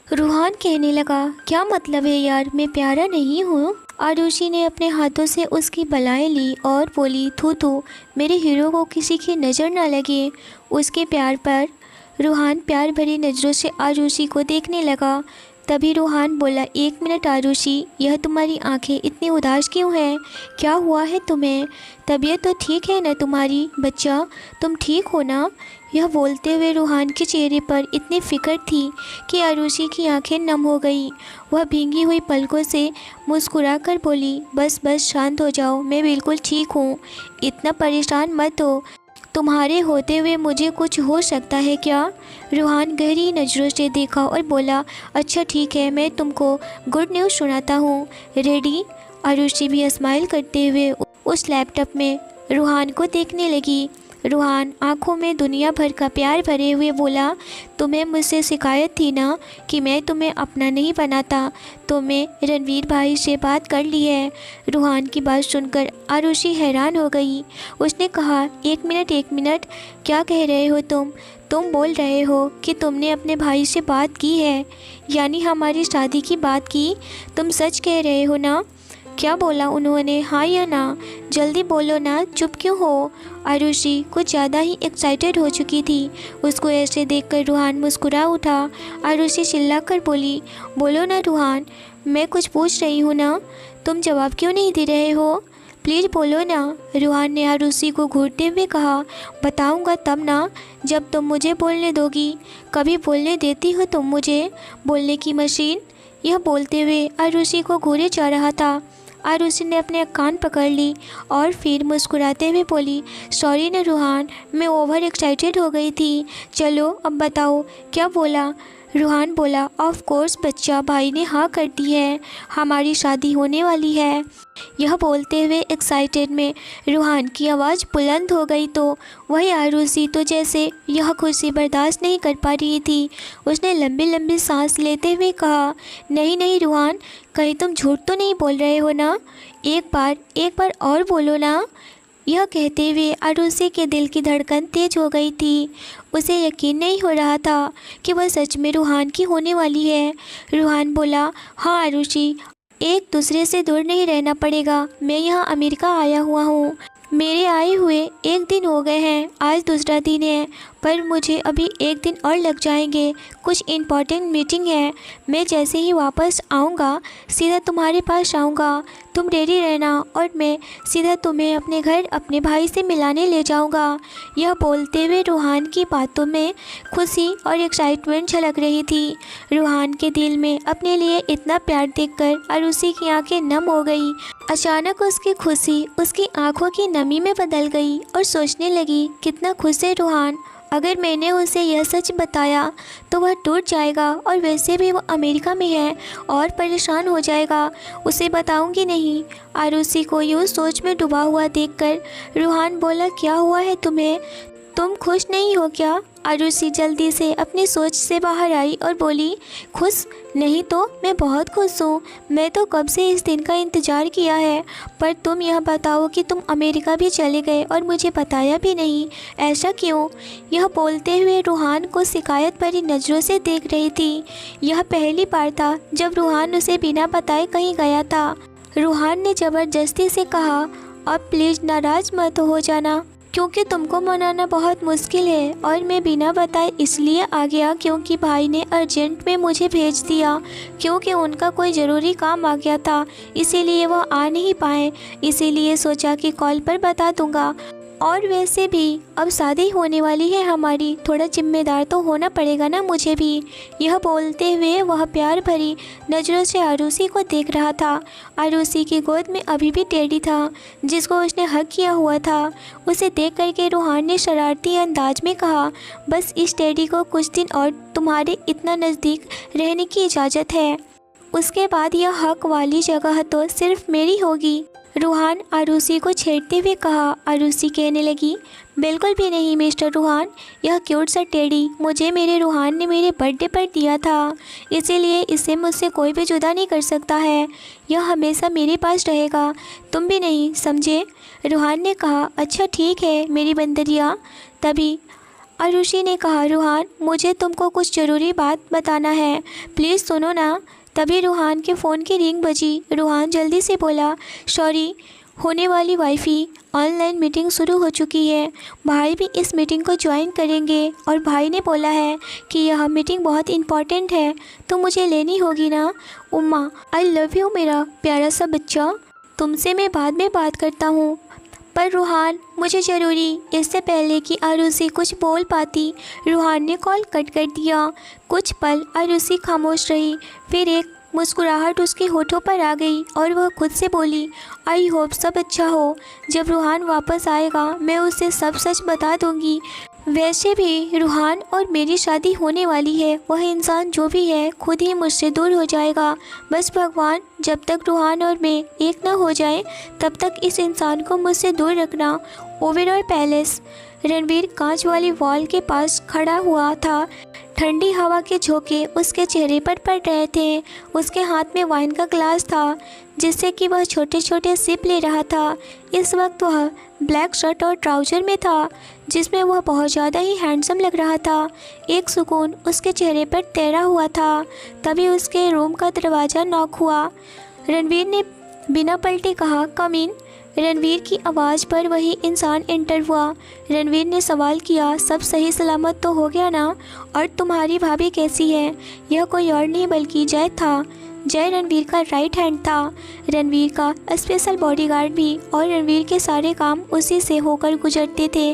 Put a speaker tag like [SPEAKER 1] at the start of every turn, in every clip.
[SPEAKER 1] रूहान कहने लगा, क्या मतलब है यार, मैं प्यारा नहीं हूँ। आरुषि ने अपने हाथों से उसकी बलाएं ली और बोली, थू थू, मेरे हीरो को किसी की नज़र न लगे उसके प्यार पर। रूहान प्यार भरी नज़रों से आरुषि को देखने लगा। तभी रूहान बोला, एक मिनट आरुषि, यह तुम्हारी आंखें इतनी उदास क्यों हैं? क्या हुआ है तुम्हें? तबीयत तो ठीक है ना तुम्हारी बच्चा? तुम ठीक हो ना? यह बोलते हुए रूहान के चेहरे पर इतनी फिक्र थी कि आरुषि की आंखें नम हो गई। वह भींगी हुई पलकों से मुस्कुराकर बोली, बस बस शांत हो जाओ, मैं बिल्कुल ठीक हूँ, इतना परेशान मत हो। तुम्हारे होते हुए मुझे कुछ हो सकता है क्या? रूहान गहरी नज़रों से देखा और बोला, अच्छा ठीक है, मैं तुमको गुड न्यूज़ सुनाता हूँ। रेडी? आरुषि भी स्माइल करते हुए उस लैपटॉप में रूहान को देखने लगी। रूहान आंखों में दुनिया भर का प्यार भरे हुए बोला, तुम्हें मुझसे शिकायत थी ना कि मैं तुम्हें अपना नहीं बनाता, तो मैं रणवीर भाई से बात कर ली है। रूहान की बात सुनकर आरुषि हैरान हो गई। उसने कहा, एक मिनट, क्या कह रहे हो तुम? तुम बोल रहे हो कि तुमने अपने भाई से बात की है, यानी हमारी शादी की बात की? तुम सच कह रहे हो ना? क्या बोला उन्होंने, हाँ या ना? जल्दी बोलो ना, चुप क्यों हो? आरुषि कुछ ज़्यादा ही एक्साइटेड हो चुकी थी। उसको ऐसे देखकर रूहान मुस्कुरा उठा। आरुषि चिल्लाकर बोली, बोलो ना रूहान, मैं कुछ पूछ रही हूँ ना, तुम जवाब क्यों नहीं दे रहे हो? प्लीज़ बोलो ना। रूहान ने आरुषि को घूरते हुए कहा, बताऊँगा तब ना, जब तुम मुझे बोलने दोगी। कभी बोलने देती हो तुम मुझे, बोलने की मशीन? यह बोलते हुए आरुषि को घूरे जा रहा था। आरुषि ने अपने कान पकड़ ली और फिर मुस्कुराते हुए बोली, सॉरी ना रूहान, मैं ओवर एक्साइटेड हो गई थी। चलो अब बताओ, क्या बोला? रूहान बोला, ऑफ कोर्स बच्चा, भाई ने हाँ कर दी है, हमारी शादी होने वाली है। यह बोलते हुए एक्साइटेड में रूहान की आवाज़ बुलंद हो गई तो वही आरुषि तो जैसे यह खुशी बर्दाश्त नहीं कर पा रही थी। उसने लंबी लंबी सांस लेते हुए कहा, नहीं नहीं रूहान, कहीं तुम झूठ तो नहीं बोल रहे हो ना? एक बार और बोलो ना। यह कहते हुए आरुषि के दिल की धड़कन तेज हो गई थी। उसे यकीन नहीं हो रहा था कि वह सच में रूहान की होने वाली है। रूहान बोला, हाँ आरुषि, एक दूसरे से दूर नहीं रहना पड़ेगा। मैं यहाँ अमेरिका आया हुआ हूँ, मेरे आए हुए एक दिन हो गए हैं, आज दूसरा दिन है, पर मुझे अभी एक दिन और लग जाएंगे, कुछ इम्पोर्टेंट मीटिंग है। मैं जैसे ही वापस आऊँगा सीधा तुम्हारे पास आऊँगा, तुम रेडी रहना और मैं सीधा तुम्हें अपने घर अपने भाई से मिलाने ले जाऊँगा। यह बोलते हुए रूहान की बातों में खुशी और एक्साइटमेंट झलक रही थी। रूहान के दिल में अपने लिए इतना प्यार देखकर आरुषि की आंखें नम हो गई। अचानक उसकी खुशी उसकी आंखों की नमी में बदल गई और सोचने लगी, कितना खुश है रूहान। अगर मैंने उसे यह सच बताया तो वह टूट जाएगा और वैसे भी वो अमेरिका में है और परेशान हो जाएगा, उसे बताऊंगी नहीं। आरुषि को यूँ सोच में डूबा हुआ देखकर रूहान बोला, क्या हुआ है तुम्हें? तुम खुश नहीं हो क्या? आरुषि जल्दी से अपनी सोच से बाहर आई और बोली, खुश नहीं तो मैं बहुत खुश हूँ, मैं तो कब से इस दिन का इंतज़ार किया है। पर तुम यह बताओ कि तुम अमेरिका भी चले गए और मुझे बताया भी नहीं, ऐसा क्यों? यह बोलते हुए रूहान को शिकायत भरी नज़रों से देख रही थी। यह पहली बार था जब रूहान उसे बिना बताए कहीं गया था। रूहान ने ज़बरदस्ती से कहा, अब प्लीज़ नाराज़ मत हो जाना, क्योंकि तुमको मनाना बहुत मुश्किल है और मैं बिना बताए इसलिए आ गया क्योंकि भाई ने अर्जेंट में मुझे भेज दिया, क्योंकि उनका कोई ज़रूरी काम आ गया था, इसीलिए वो आ नहीं पाए। इसीलिए सोचा कि कॉल पर बता दूंगा। और वैसे भी अब शादी होने वाली है हमारी, थोड़ा जिम्मेदार तो होना पड़ेगा ना मुझे भी। यह बोलते हुए वह प्यार भरी नज़रों से आरुषि को देख रहा था। आरुषि की गोद में अभी भी टेडी था जिसको उसने हक किया हुआ था। उसे देख करके रूहान ने शरारती अंदाज में कहा, बस इस टेडी को कुछ दिन और तुम्हारे इतना नज़दीक रहने की इजाज़त है, उसके बाद यह हक वाली जगह तो सिर्फ मेरी होगी। रूहान आरुषि को छेड़ते हुए कहा। आरुषि कहने लगी, बिल्कुल भी नहीं मिस्टर रूहान, यह क्यूट सा टेडी मुझे मेरे रूहान ने मेरे बर्थडे पर दिया था, इसीलिए इसे मुझसे कोई भी जुदा नहीं कर सकता है, यह हमेशा मेरे पास रहेगा, तुम भी नहीं, समझे? रूहान ने कहा, अच्छा ठीक है मेरी बंदरिया। तभी आरुषि ने कहा, रूहान मुझे तुमको कुछ ज़रूरी बात बताना है, प्लीज़ सुनो ना। तभी रूहान के फ़ोन की रिंग बजी। रूहान जल्दी से बोला, सॉरी, होने वाली वाईफी ऑनलाइन मीटिंग शुरू हो चुकी है। भाई भी इस मीटिंग को ज्वाइन करेंगे और भाई ने बोला है कि यह मीटिंग बहुत इम्पॉर्टेंट है, तो मुझे लेनी होगी ना। उम्मा, आई लव यू मेरा प्यारा सा बच्चा, तुमसे मैं बाद में बात करता हूँ। पर रूहान मुझे ज़रूरी। इससे पहले कि आरुषि कुछ बोल पाती, रूहान ने कॉल कट कर दिया। कुछ पल आरुषि खामोश रही, फिर एक मुस्कुराहट उसके होठों पर आ गई और वह खुद से बोली, आई होप सब अच्छा हो। जब रूहान वापस आएगा मैं उसे सब सच बता दूंगी। वैसे भी रूहान और मेरी शादी होने वाली है। वह इंसान जो भी है खुद ही मुझसे दूर हो जाएगा। बस भगवान जब तक रूहान और मैं एक न हो जाए तब तक इस इंसान को मुझसे दूर रखना। ओबेरॉय पैलेस। रणवीर कांच वाली वॉल के पास खड़ा हुआ था। ठंडी हवा के झोंके उसके चेहरे पर पड़ रहे थे। उसके हाथ में वाइन का ग्लास था जिससे कि वह छोटे छोटे सिप ले रहा था। इस वक्त वह ब्लैक शर्ट और ट्राउज़र में था जिसमें वह बहुत ज़्यादा ही हैंडसम लग रहा था। एक सुकून उसके चेहरे पर तैरा हुआ था। तभी उसके रूम का दरवाज़ा नॉक हुआ। रणवीर ने बिना पलटे कहा, कम इन। रणवीर की आवाज़ पर वही इंसान एंटर हुआ। रणवीर ने सवाल किया, सब सही सलामत तो हो गया ना? और तुम्हारी भाभी कैसी है? यह कोई और नहीं बल्कि जय था। जय रणवीर का राइट हैंड था, रणवीर का स्पेशल बॉडीगार्ड भी, और रणवीर के सारे काम उसी से होकर गुजरते थे।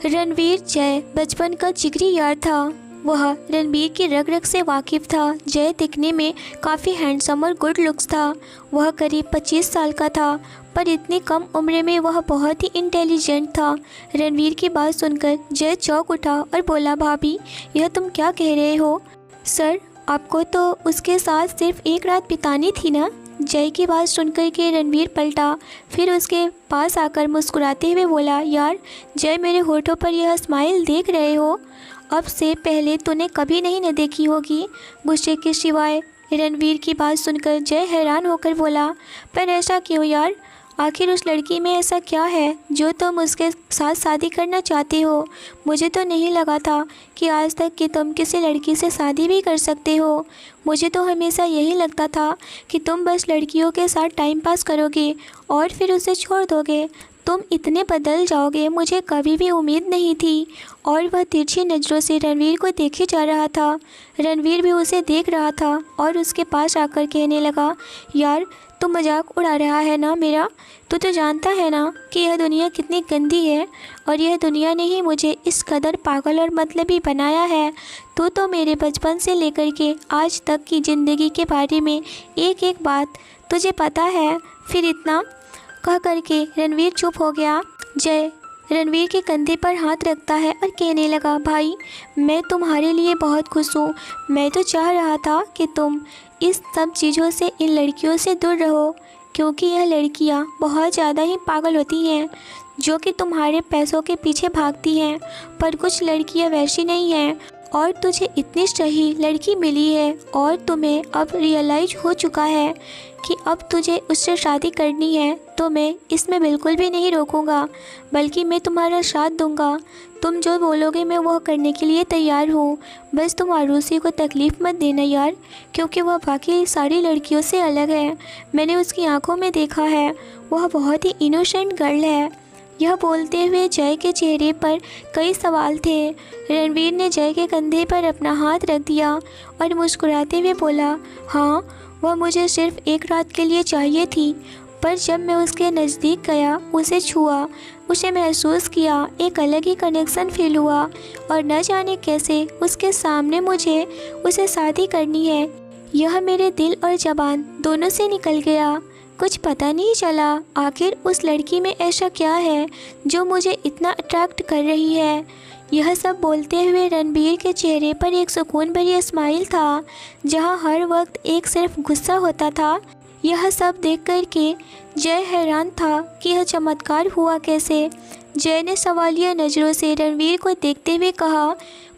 [SPEAKER 1] रणवीर जय बचपन का जिगरी यार था। वह रणबीर की रग रग से वाकिफ़ था। जय दिखने में काफ़ी हैंडसम और गुड लुक्स था। वह करीब 25 साल का था, पर इतनी कम उम्र में वह बहुत ही इंटेलिजेंट था। रणवीर की बात सुनकर जय चौंक उठा और बोला, भाभी यह तुम क्या कह रहे हो? सर, आपको तो उसके साथ सिर्फ एक रात बितानी थी ना? जय की बात सुनकर के रणवीर पलटा, फिर उसके पास आकर मुस्कुराते हुए बोला, यार जय, मेरे होठों पर यह स्माइल देख रहे हो? अब से पहले तूने कभी नहीं न देखी होगी, गुस्से के सिवाय। रणवीर की बात सुनकर जय हैरान होकर बोला, पर ऐसा क्यों यार? आखिर उस लड़की में ऐसा क्या है जो तुम उसके साथ शादी करना चाहते हो? मुझे तो नहीं लगा था कि आज तक कि तुम किसी लड़की से शादी भी कर सकते हो। मुझे तो हमेशा यही लगता था कि तुम बस लड़कियों के साथ टाइम पास करोगे और फिर उसे छोड़ दोगे। तुम इतने बदल जाओगे मुझे कभी भी उम्मीद नहीं थी। और वह तिरछी नज़रों से रणवीर को देखे जा रहा था। रणवीर भी उसे देख रहा था और उसके पास आकर कहने लगा, यार तू मजाक उड़ा रहा है ना मेरा? तू तो जानता है ना कि यह दुनिया कितनी गंदी है, और यह दुनिया ने ही मुझे इस कदर पागल और मतलबी बनाया है। तू तो मेरे बचपन से लेकर के आज तक की ज़िंदगी के बारे में एक एक बात तुझे पता है। फिर इतना कह करके रणवीर चुप हो गया। जय रणवीर के कंधे पर हाथ रखता है और कहने लगा, भाई मैं तुम्हारे लिए बहुत खुश हूँ। मैं तो चाह रहा था कि तुम इस सब चीज़ों से, इन लड़कियों से दूर रहो, क्योंकि यह लड़कियाँ बहुत ज़्यादा ही पागल होती हैं जो कि तुम्हारे पैसों के पीछे भागती हैं। पर कुछ लड़कियाँ वैसी नहीं हैं, और तुझे इतनी सही लड़की मिली है और तुम्हें अब रियलाइज हो चुका है कि अब तुझे उससे शादी करनी है, तो मैं इसमें बिल्कुल भी नहीं रोकूंगा, बल्कि मैं तुम्हारा साथ दूंगा। तुम जो बोलोगे मैं वह करने के लिए तैयार हूँ। बस तुम आरुषि को तकलीफ़ मत देना यार, क्योंकि वह बाकी सारी लड़कियों से अलग है। मैंने उसकी आंखों में देखा है, वह बहुत ही इनोसेंट गर्ल है। यह बोलते हुए जय के चेहरे पर कई सवाल थे। रणवीर ने जय के कंधे पर अपना हाथ रख दिया और मुस्कुराते हुए बोला, हाँ वह मुझे सिर्फ एक रात के लिए चाहिए थी, पर जब मैं उसके नज़दीक गया, उसे छुआ, उसे महसूस किया, एक अलग ही कनेक्शन फील हुआ, और न जाने कैसे उसके सामने मुझे उसे शादी करनी है, यह मेरे दिल और ज़बान दोनों से निकल गया। कुछ पता नहीं चला आखिर उस लड़की में ऐसा क्या है जो मुझे इतना अट्रैक्ट कर रही है। यह सब बोलते हुए रणबीर के चेहरे पर एक सुकून भरी स्माइल था, जहां हर वक्त एक सिर्फ गुस्सा होता था। यह सब देख कर के जय हैरान था कि यह चमत्कार हुआ कैसे। जय ने सवालिया नज़रों से रणवीर को देखते हुए कहा,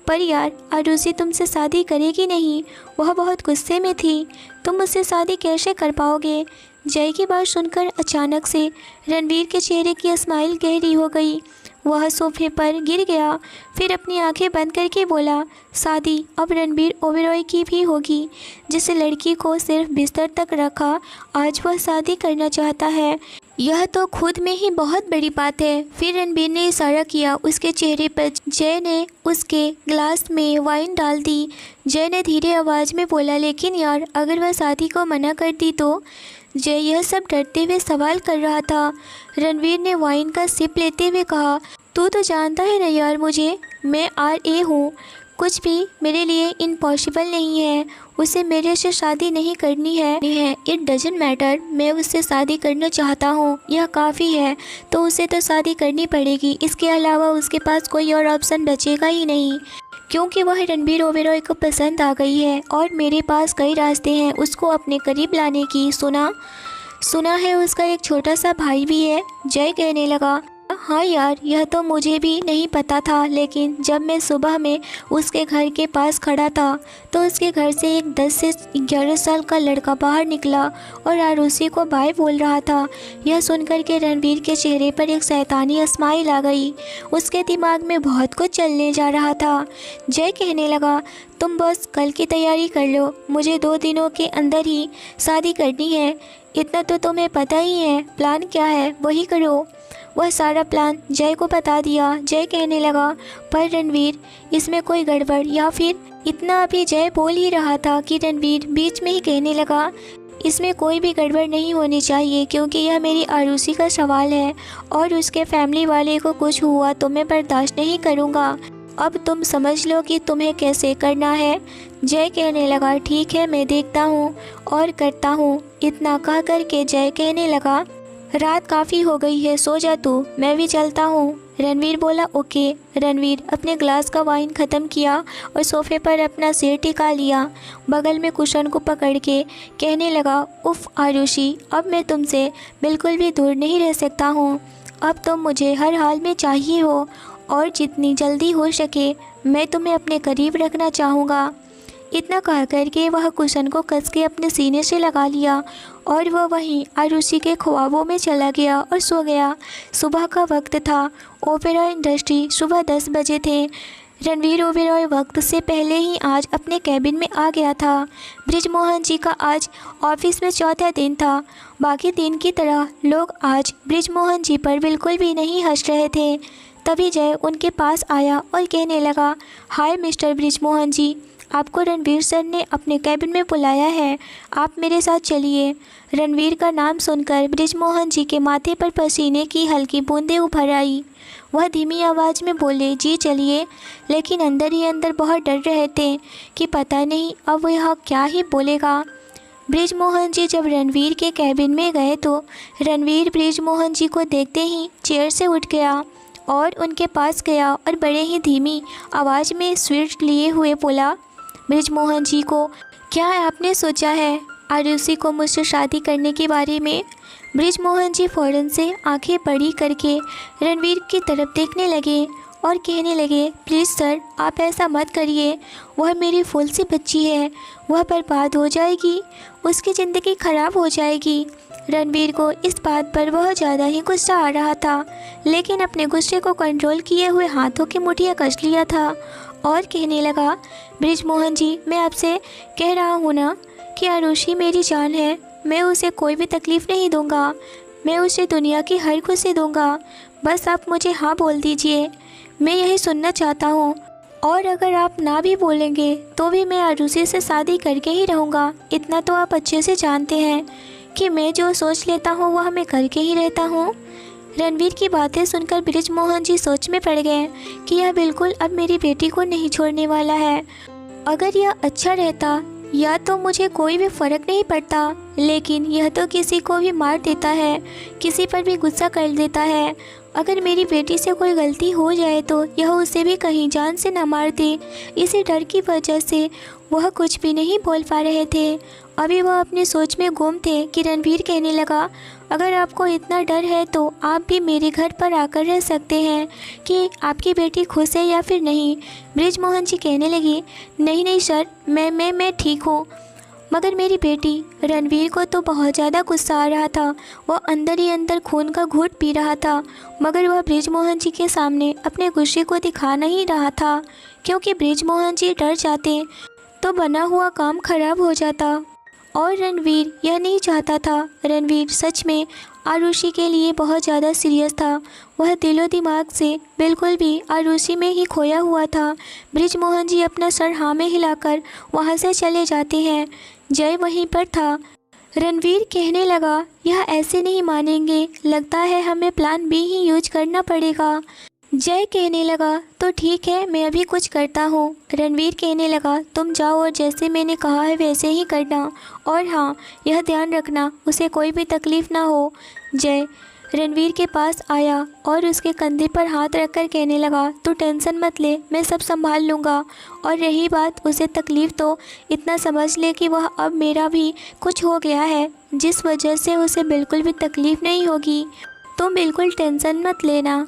[SPEAKER 1] पर यार आरुषि तुमसे शादी करेगी नहीं, वह बहुत गुस्से में थी, तुम उससे शादी कैसे कर पाओगे? जय की बात सुनकर अचानक से रणवीर के चेहरे की स्माइल गहरी हो गई। वह सोफे पर गिर गया। फिर अपनी आंखें बंद करके बोला, शादी अब रणबीर ओबेरॉय की भी होगी। जिस लड़की को सिर्फ बिस्तर तक रखा, आज वह शादी करना चाहता है। यह तो खुद में ही बहुत बड़ी बात है। फिर रणबीर ने इशारा किया उसके चेहरे पर। जय ने उसके ग्लास में वाइन डाल दी। जय ने धीरे आवाज़ में बोला, लेकिन यार अगर वह शादी को मना करती तो? जय यह सब डरते हुए सवाल कर रहा था। रणवीर ने वाइन का सिप लेते हुए कहा, तू तो जानता है ना यार, मैं RA हूँ। कुछ भी मेरे लिए इम्पॉसिबल नहीं है। उसे मेरे से शादी नहीं करनी है। इट डजंट मैटर, मैं उससे शादी करना चाहता हूँ, यह काफ़ी है। तो उसे तो शादी करनी पड़ेगी। इसके अलावा उसके पास कोई और ऑप्शन बचेगा ही नहीं, क्योंकि वह रणबीर ओबेरॉय को पसंद आ गई है। और मेरे पास कई रास्ते हैं उसको अपने करीब लाने की। सुना है उसका एक छोटा सा भाई भी है। जय कहने लगा, हाँ यार, यह तो मुझे भी नहीं पता था, लेकिन जब मैं सुबह में उसके घर के पास खड़ा था तो उसके घर से एक 10 से 11 साल का लड़का बाहर निकला और आरुषि को बाय बोल रहा था। यह सुनकर के रणवीर के चेहरे पर एक शैतानी स्माइल आ गई। उसके दिमाग में बहुत कुछ चलने जा रहा था। जय कहने लगा, तुम बस कल की तैयारी कर लो, मुझे 2 दिनों के अंदर ही शादी करनी है। इतना तो तुम्हें पता ही है, प्लान क्या है वही करो। वह सारा प्लान जय को बता दिया। जय कहने लगा, पर रणवीर, इसमें कोई गड़बड़ या फिर? इतना अभी जय बोल ही रहा था कि रणवीर बीच में ही कहने लगा, इसमें कोई भी गड़बड़ नहीं होनी चाहिए, क्योंकि यह मेरी आरुषि का सवाल है और उसके फैमिली वाले को कुछ हुआ तो मैं बर्दाश्त नहीं करूँगा। अब तुम समझ लो कि तुम्हें कैसे करना है। जय कहने लगा, ठीक है, मैं देखता हूँ और करता हूँ। इतना कह करके जय कहने लगा, रात काफ़ी हो गई है, सो जा तू, मैं भी चलता हूँ। रणवीर बोला, ओके। रणवीर अपने ग्लास का वाइन ख़त्म किया और सोफे पर अपना सिर टिका लिया, बगल में कुशन को पकड़ के कहने लगा, उफ़ आरुषि, अब मैं तुमसे बिल्कुल भी दूर नहीं रह सकता हूँ। अब तुम मुझे हर हाल में चाहिए हो और जितनी जल्दी हो सके मैं तुम्हें अपने करीब रखना चाहूँगा। इतना कह करके वह कुशन को कस के अपने सीने से लगा लिया और वह वहीं आरुषि के ख्वाबों में चला गया और सो गया। सुबह का वक्त था। ओबेरॉय इंडस्ट्री सुबह 10 बजे थे। रणवीर ओबेरॉय वक्त से पहले ही आज अपने कैबिन में आ गया था। बृजमोहन जी का आज ऑफिस में चौथा दिन था। बाकी दिन की तरह लोग आज बृजमोहन जी पर बिल्कुल भी नहीं हंस रहे थे। तभी जय उनके पास आया और कहने लगा, हाय मिस्टर बृजमोहन जी, आपको रणवीर सर ने अपने कैबिन में बुलाया है, आप मेरे साथ चलिए। रणवीर का नाम सुनकर बृजमोहन जी के माथे पर पसीने की हल्की बूंदें उभर आई। वह धीमी आवाज़ में बोले, जी चलिए, लेकिन अंदर ही अंदर बहुत डर रहे थे कि पता नहीं अब वह क्या ही बोलेगा। बृजमोहन जी जब रणवीर के कैबिन में गए तो रणवीर बृजमोहन जी को देखते ही चेयर से उठ गया और उनके पास गया और बड़े ही धीमी आवाज़ में स्वीट लिए हुए बोला, बृजमोहन जी को, क्या आपने सोचा है आरुषि को मुझसे शादी करने के बारे में? बृजमोहन जी फ़ौरन से आंखें बड़ी करके रणवीर की तरफ देखने लगे और कहने लगे, प्लीज़ सर, आप ऐसा मत करिए, वह मेरी फूल सी बच्ची है, वह बर्बाद हो जाएगी, उसकी ज़िंदगी ख़राब हो जाएगी। रणवीर को इस बात पर बहुत ज़्यादा ही गुस्सा आ रहा था, लेकिन अपने गुस्से को कंट्रोल किए हुए हाथों की मुठ्ठियाँ कस लिया था और कहने लगा, बृजमोहन जी, मैं आपसे कह रहा हूँ ना कि आरुषि मेरी जान है, मैं उसे कोई भी तकलीफ़ नहीं दूंगा, मैं उसे दुनिया की हर खुशी दूंगा, बस आप मुझे हाँ बोल दीजिए, मैं यही सुनना चाहता हूँ। और अगर आप ना भी बोलेंगे तो भी मैं आरुषि से शादी करके ही रहूँगा। इतना तो आप अच्छे से जानते हैं कि मैं जो सोच लेता हूँ वह मैं करके ही रहता हूँ। रणवीर की बातें सुनकर बृजमोहन जी सोच में पड़ गए कि यह बिल्कुल अब मेरी बेटी को नहीं छोड़ने वाला है। अगर यह अच्छा रहता या तो मुझे कोई भी फ़र्क नहीं पड़ता, लेकिन यह तो किसी को भी मार देता है, किसी पर भी गुस्सा कर देता है। अगर मेरी बेटी से कोई गलती हो जाए तो यह उसे भी कहीं जान से न मार दे। इसी डर की वजह से वह कुछ भी नहीं बोल पा रहे थे। अभी वह अपनी सोच में गुम थे कि रणवीर कहने लगा, अगर आपको इतना डर है तो आप भी मेरे घर पर आकर रह सकते हैं कि आपकी बेटी खुश है या फिर नहीं। बृजमोहन जी कहने लगी, नहीं नहीं सर, मैं ठीक हूँ। मगर मेरी बेटी रणवीर को तो बहुत ज़्यादा गुस्सा आ रहा था। वह अंदर ही अंदर खून का घूंट पी रहा था, मगर वह बृजमोहन जी के सामने अपने गुस्से को दिखा नहीं रहा था, क्योंकि बृजमोहन जी डर जाते तो बना हुआ काम खराब हो जाता और रणवीर यह नहीं चाहता था। रणवीर सच में आरुषि के लिए बहुत ज़्यादा सीरियस था। वह दिलो दिमाग से बिल्कुल भी आरुषि में ही खोया हुआ था। बृजमोहन जी अपना सर हाँ में हिलाकर वहाँ से चले जाते हैं। जय वहीं पर था। रणवीर कहने लगा, यह ऐसे नहीं मानेंगे, लगता है हमें प्लान बी ही यूज करना पड़ेगा। जय कहने लगा, तो ठीक है, मैं अभी कुछ करता हूँ। रणवीर कहने लगा, तुम जाओ और जैसे मैंने कहा है वैसे ही करना, और हाँ, यह ध्यान रखना उसे कोई भी तकलीफ़ ना हो। जय रणवीर के पास आया और उसके कंधे पर हाथ रखकर कहने लगा, तू टेंशन मत ले, मैं सब संभाल लूँगा। और रही बात उसे तकलीफ़, तो इतना समझ ले कि वह अब मेरा भी कुछ हो गया है, जिस वजह से उसे बिल्कुल भी तकलीफ़ नहीं होगी। तुम बिल्कुल टेंशन मत लेना,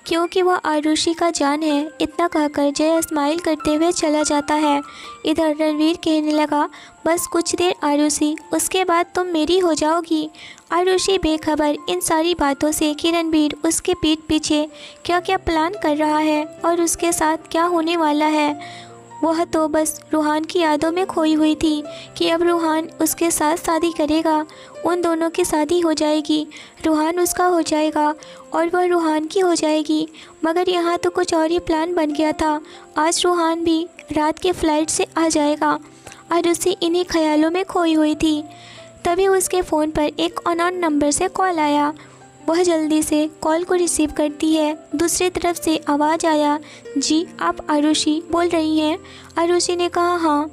[SPEAKER 1] क्योंकि वह आरुषि का जान है। इतना कहकर जय स्माइल करते हुए चला जाता है। इधर रणवीर कहने लगा, बस कुछ देर आरुषि, उसके बाद तुम मेरी हो जाओगी। आरुषि बेखबर इन सारी बातों से कि रणवीर उसके पीठ पीछे क्या क्या प्लान कर रहा है और उसके साथ क्या होने वाला है। वह तो बस रूहान की यादों में खोई हुई थी कि अब रूहान उसके साथ शादी करेगा, उन दोनों की शादी हो जाएगी, रूहान उसका हो जाएगा और वह रूहान की हो जाएगी। मगर यहाँ तो कुछ और ही प्लान बन गया था। आज रूहान भी रात के फ़्लाइट से आ जाएगा। आरुषि इन्हीं ख्यालों में खोई हुई थी। तभी उसके फ़ोन पर एक अननोन नंबर से कॉल आया। वह जल्दी से कॉल को रिसीव करती है। दूसरी तरफ से आवाज़ आया, जी आप आरुषि बोल रही हैं? आरुषि ने कहा, हाँ।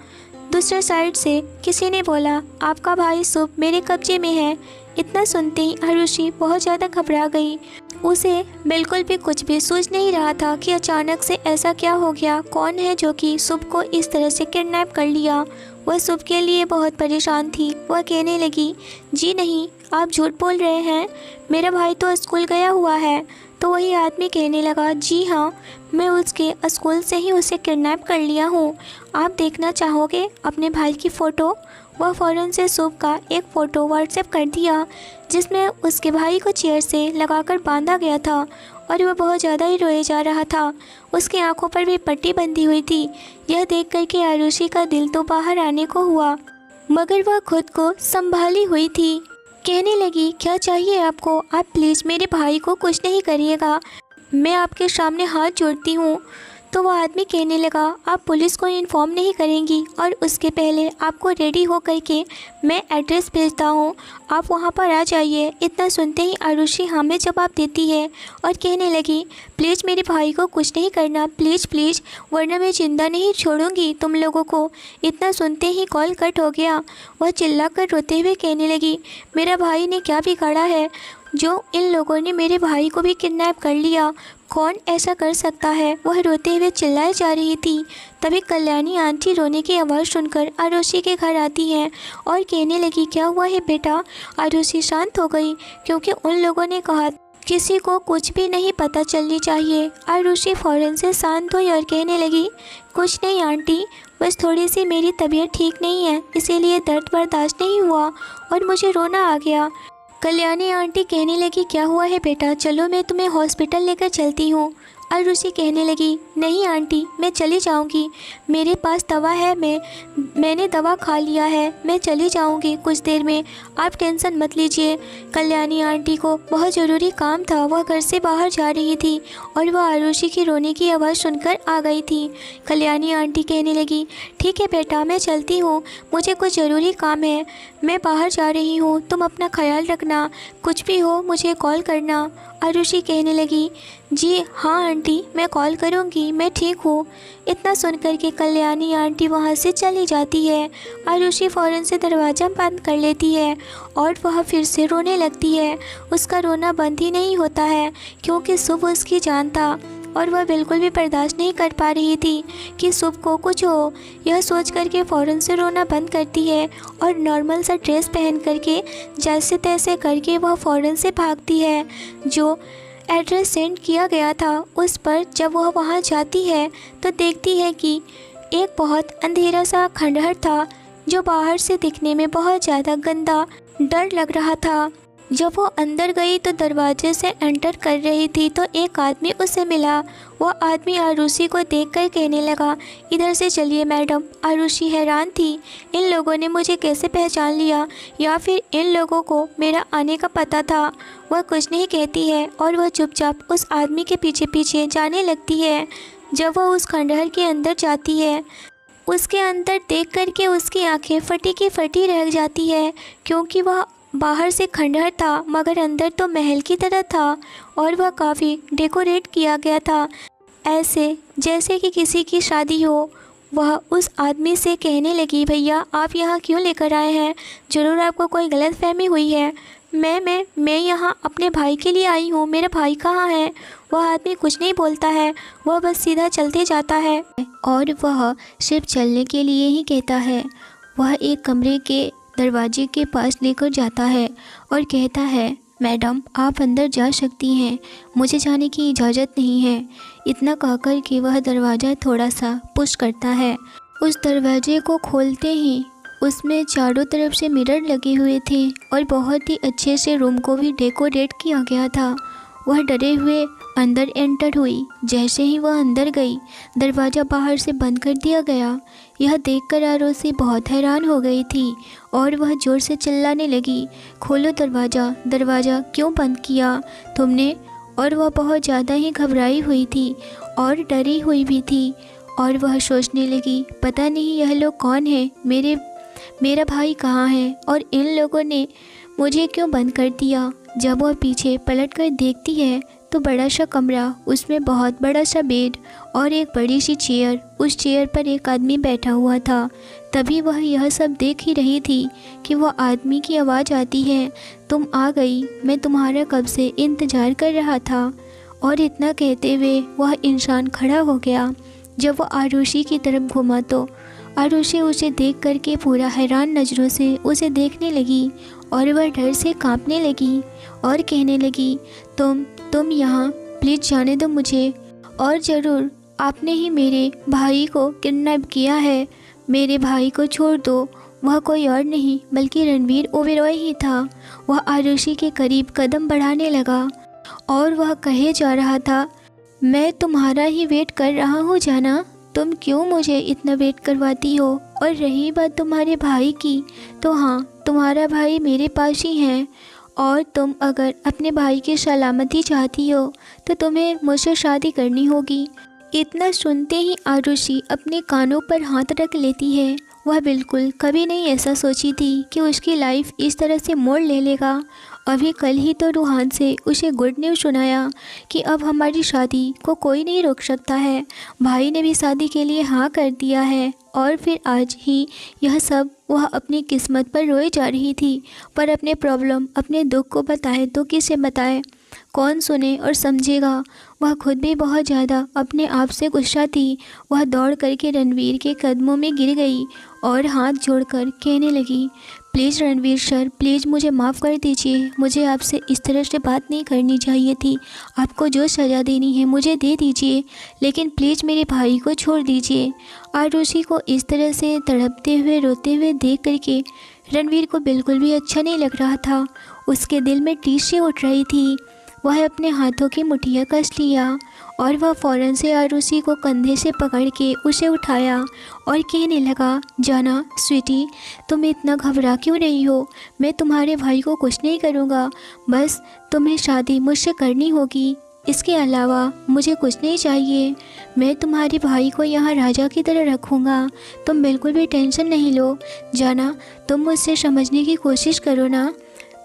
[SPEAKER 1] दूसरे साइड से किसी ने बोला, आपका भाई शुभ मेरे कब्जे में है। इतना सुनते ही आरुषि बहुत ज़्यादा घबरा गई। उसे बिल्कुल भी कुछ भी सूझ नहीं रहा था कि अचानक से ऐसा क्या हो गया, कौन है जो कि शुभ को इस तरह से किडनैप कर लिया। वह शुभ के लिए बहुत परेशान थी। वह कहने लगी, जी नहीं, आप झूठ बोल रहे हैं, मेरा भाई तो स्कूल गया हुआ है। तो वही आदमी कहने लगा, जी हाँ, मैं उसके स्कूल से ही उसे किडनैप कर लिया हूँ। आप देखना चाहोगे अपने भाई की फ़ोटो? वह फ़ौरन से शुभ का एक फ़ोटो व्हाट्सएप कर दिया, जिसमें उसके भाई को चेयर से लगाकर बांधा गया था और वह बहुत ज़्यादा ही रोए जा रहा था। उसकी आंखों पर भी पट्टी बंधी हुई थी। यह देख कर के आरुषि का दिल तो बाहर आने को हुआ, मगर वह खुद को संभाली हुई थी। कहने लगी, क्या चाहिए आपको? आप प्लीज़ मेरे भाई को कुछ नहीं करिएगा, मैं आपके सामने हाथ जोड़ती हूँ। तो वह आदमी कहने लगा, आप पुलिस को इन्फॉर्म नहीं करेंगी, और उसके पहले आपको रेडी हो करके मैं एड्रेस भेजता हूँ, आप वहाँ पर आ जाइए। इतना सुनते ही आरुषि हाँ में जवाब देती है और कहने लगी, प्लीज़ मेरे भाई को कुछ नहीं करना, प्लीज़ प्लीज़, वरना मैं जिंदा नहीं छोड़ूंगी तुम लोगों को। इतना सुनते ही कॉल कट हो गया। वह चिल्लाकर रोते हुए कहने लगी, मेरा भाई ने क्या बिगाड़ा है जो इन लोगों ने मेरे भाई को भी किडनैप कर लिया? कौन ऐसा कर सकता है? वह रोते हुए चिल्लाई जा रही थी। तभी कल्याणी आंटी रोने की आवाज़ सुनकर आरुषि के घर आती हैं और कहने लगी, क्या हुआ है बेटा? आरुषि शांत हो गई, क्योंकि उन लोगों ने कहा किसी को कुछ भी नहीं पता चलनी चाहिए। आरुषि फ़ौरन से शांत हुई और कहने लगी, कुछ नहीं आंटी, बस थोड़ी सी मेरी तबीयत ठीक नहीं है, इसीलिए दर्द बर्दाश्त नहीं हुआ और मुझे रोना आ गया। कल्याणी आंटी कहने लगी, क्या हुआ है बेटा? चलो मैं तुम्हें हॉस्पिटल लेकर चलती हूँ। आरुषि कहने लगी, नहीं आंटी, मैं चली जाऊँगी, मेरे पास दवा है, मैंने दवा खा लिया है, मैं चली जाऊँगी कुछ देर में, आप टेंशन मत लीजिए। कल्याणी आंटी को बहुत ज़रूरी काम था, वह घर से बाहर जा रही थी और वह आरुषि की रोने की आवाज़ सुनकर आ गई थी। कल्याणी आंटी कहने लगी, ठीक है बेटा, मैं चलती हूँ, मुझे कुछ ज़रूरी काम है, मैं बाहर जा रही हूँ, तुम अपना ख्याल रखना, कुछ भी हो मुझे कॉल करना। आरुषि कहने लगी, जी हाँ आंटी, मैं कॉल करूँगी, मैं ठीक हूँ। इतना सुनकर के कल्याणी आंटी वहाँ से चली जाती है। आरुषि फ़ौरन से दरवाज़ा बंद कर लेती है और वह फिर से रोने लगती है। उसका रोना बंद ही नहीं होता है, क्योंकि शुभ उसकी जान था और वह बिल्कुल भी बर्दाश्त नहीं कर पा रही थी कि शुभ को कुछ हो। यह सोच करके फ़ौरन से रोना बंद करती है और नॉर्मल सा ड्रेस पहन करके जैसे तैसे करके वह फ़ौरन से भागती है। जो एड्रेस सेंड किया गया था उस पर जब वह वहाँ जाती है तो देखती है कि एक बहुत अंधेरा सा खंडहर था, जो बाहर से दिखने में बहुत ज़्यादा गंदा डर लग रहा था। जब वो अंदर गई तो दरवाजे से एंटर कर रही थी तो एक आदमी उसे मिला। वो आदमी आरुषि को देखकर कहने लगा, इधर से चलिए मैडम। आरुषि हैरान थी, इन लोगों ने मुझे कैसे पहचान लिया, या फिर इन लोगों को मेरा आने का पता था। वह कुछ नहीं कहती है और वह चुपचाप उस आदमी के पीछे पीछे जाने लगती है। जब वह उस खंडहर के अंदर जाती है, उसके अंदर देख कर के उसकी आंखें फटी की फटी रह जाती है, क्योंकि वह बाहर से खंडहर था मगर अंदर तो महल की तरह था और वह काफ़ी डेकोरेट किया गया था, ऐसे जैसे कि किसी की शादी हो। वह उस आदमी से कहने लगी, भैया आप यहाँ क्यों लेकर आए हैं? ज़रूर आपको कोई गलतफहमी हुई है। मैं यहाँ अपने भाई के लिए आई हूँ। मेरा भाई कहाँ है? वह आदमी कुछ नहीं बोलता है, वह बस सीधा चलते जाता है और वह सिर्फ चलने के लिए ही कहता है। वह एक कमरे के दरवाजे के पास लेकर जाता है और कहता है, मैडम आप अंदर जा सकती हैं, मुझे जाने की इजाज़त नहीं है। इतना कहकर के वह दरवाज़ा थोड़ा सा पुश करता है। उस दरवाजे को खोलते ही उसमें चारों तरफ से मिरर लगे हुए थे और बहुत ही अच्छे से रूम को भी डेकोरेट किया गया था। वह डरे हुए अंदर एंटर हुई। जैसे ही वह अंदर गई, दरवाज़ा बाहर से बंद कर दिया गया। यह देखकर आरुषि बहुत हैरान हो गई थी और वह ज़ोर से चिल्लाने लगी, खोलो दरवाज़ा, दरवाज़ा क्यों बंद किया तुमने? और वह बहुत ज़्यादा ही घबराई हुई थी और डरी हुई भी थी और वह सोचने लगी, पता नहीं यह लोग कौन हैं, मेरा भाई कहाँ है और इन लोगों ने मुझे क्यों बंद कर दिया। जब वह पीछे पलट कर देखती है तो बड़ा सा कमरा, उसमें बहुत बड़ा सा बेड और एक बड़ी सी चेयर। उस चेयर पर एक आदमी बैठा हुआ था। तभी वह यह सब देख ही रही थी कि वह आदमी की आवाज़ आती है, तुम आ गई, मैं तुम्हारा कब से इंतज़ार कर रहा था। और इतना कहते हुए वह इंसान खड़ा हो गया। जब वह आरुषि की तरफ घूमा तो आरुषि उसे देख करके पूरा हैरान नज़रों से उसे देखने लगी और वह डर से कांपने लगी और कहने लगी, तुम यहाँ प्लीज़ जाने दो मुझे। और ज़रूर आपने ही मेरे भाई को किडनैप किया है, मेरे भाई को छोड़ दो। वह कोई और नहीं बल्कि रणवीर ओबेरॉय ही था। वह आरुषि के करीब कदम बढ़ाने लगा और वह कहे जा रहा था, मैं तुम्हारा ही वेट कर रहा हूँ जाना, तुम क्यों मुझे इतना वेट करवाती हो? और रही बात तुम्हारे भाई की, तो हाँ, तुम्हारा भाई मेरे पास ही है और तुम अगर अपने भाई की सलामती चाहती हो तो तुम्हें मुझसे शादी करनी होगी। इतना सुनते ही आरुषि अपने कानों पर हाथ रख लेती है। वह बिल्कुल कभी नहीं ऐसा सोची थी कि उसकी लाइफ इस तरह से मोड़ ले लेगा। अभी कल ही तो रूहान से उसे गुड न्यूज़ सुनाया कि अब हमारी शादी को कोई नहीं रोक सकता है, भाई ने भी शादी के लिए हाँ कर दिया है। और फिर आज ही यह सब वह अपनी किस्मत पर रोए जा रही थी, पर अपने प्रॉब्लम, अपने दुख को बताए तो किसे बताए, कौन सुने और समझेगा। वह खुद भी बहुत ज़्यादा अपने आप से गुस्सा थी। वह दौड़ करके रणवीर के कदमों में गिर गई और हाथ जोड़कर कहने लगी, प्लीज़ रणवीर सर, प्लीज़ मुझे माफ़ कर दीजिए, मुझे आपसे इस तरह से बात नहीं करनी चाहिए थी। आपको जो सज़ा देनी है मुझे दे दीजिए, लेकिन प्लीज़ मेरे भाई को छोड़ दीजिए। आरुषि को इस तरह से तड़पते हुए रोते हुए देख करके रणवीर को बिल्कुल भी अच्छा नहीं लग रहा था। उसके दिल में टीस से उठ रही थी। वह अपने हाथों की मुठ्ठियाँ कस लिया और वह फ़ौरन से आरुषि को कंधे से पकड़ के उसे उठाया और कहने लगा, जाना स्वीटी, तुम इतना घबरा क्यों रही हो? मैं तुम्हारे भाई को कुछ नहीं करूँगा, बस तुम्हें शादी मुझसे करनी होगी, इसके अलावा मुझे कुछ नहीं चाहिए। मैं तुम्हारे भाई को यहाँ राजा की तरह रखूँगा, तुम बिल्कुल भी टेंशन नहीं लो। जाना, तुम मुझसे समझने की कोशिश करो ना,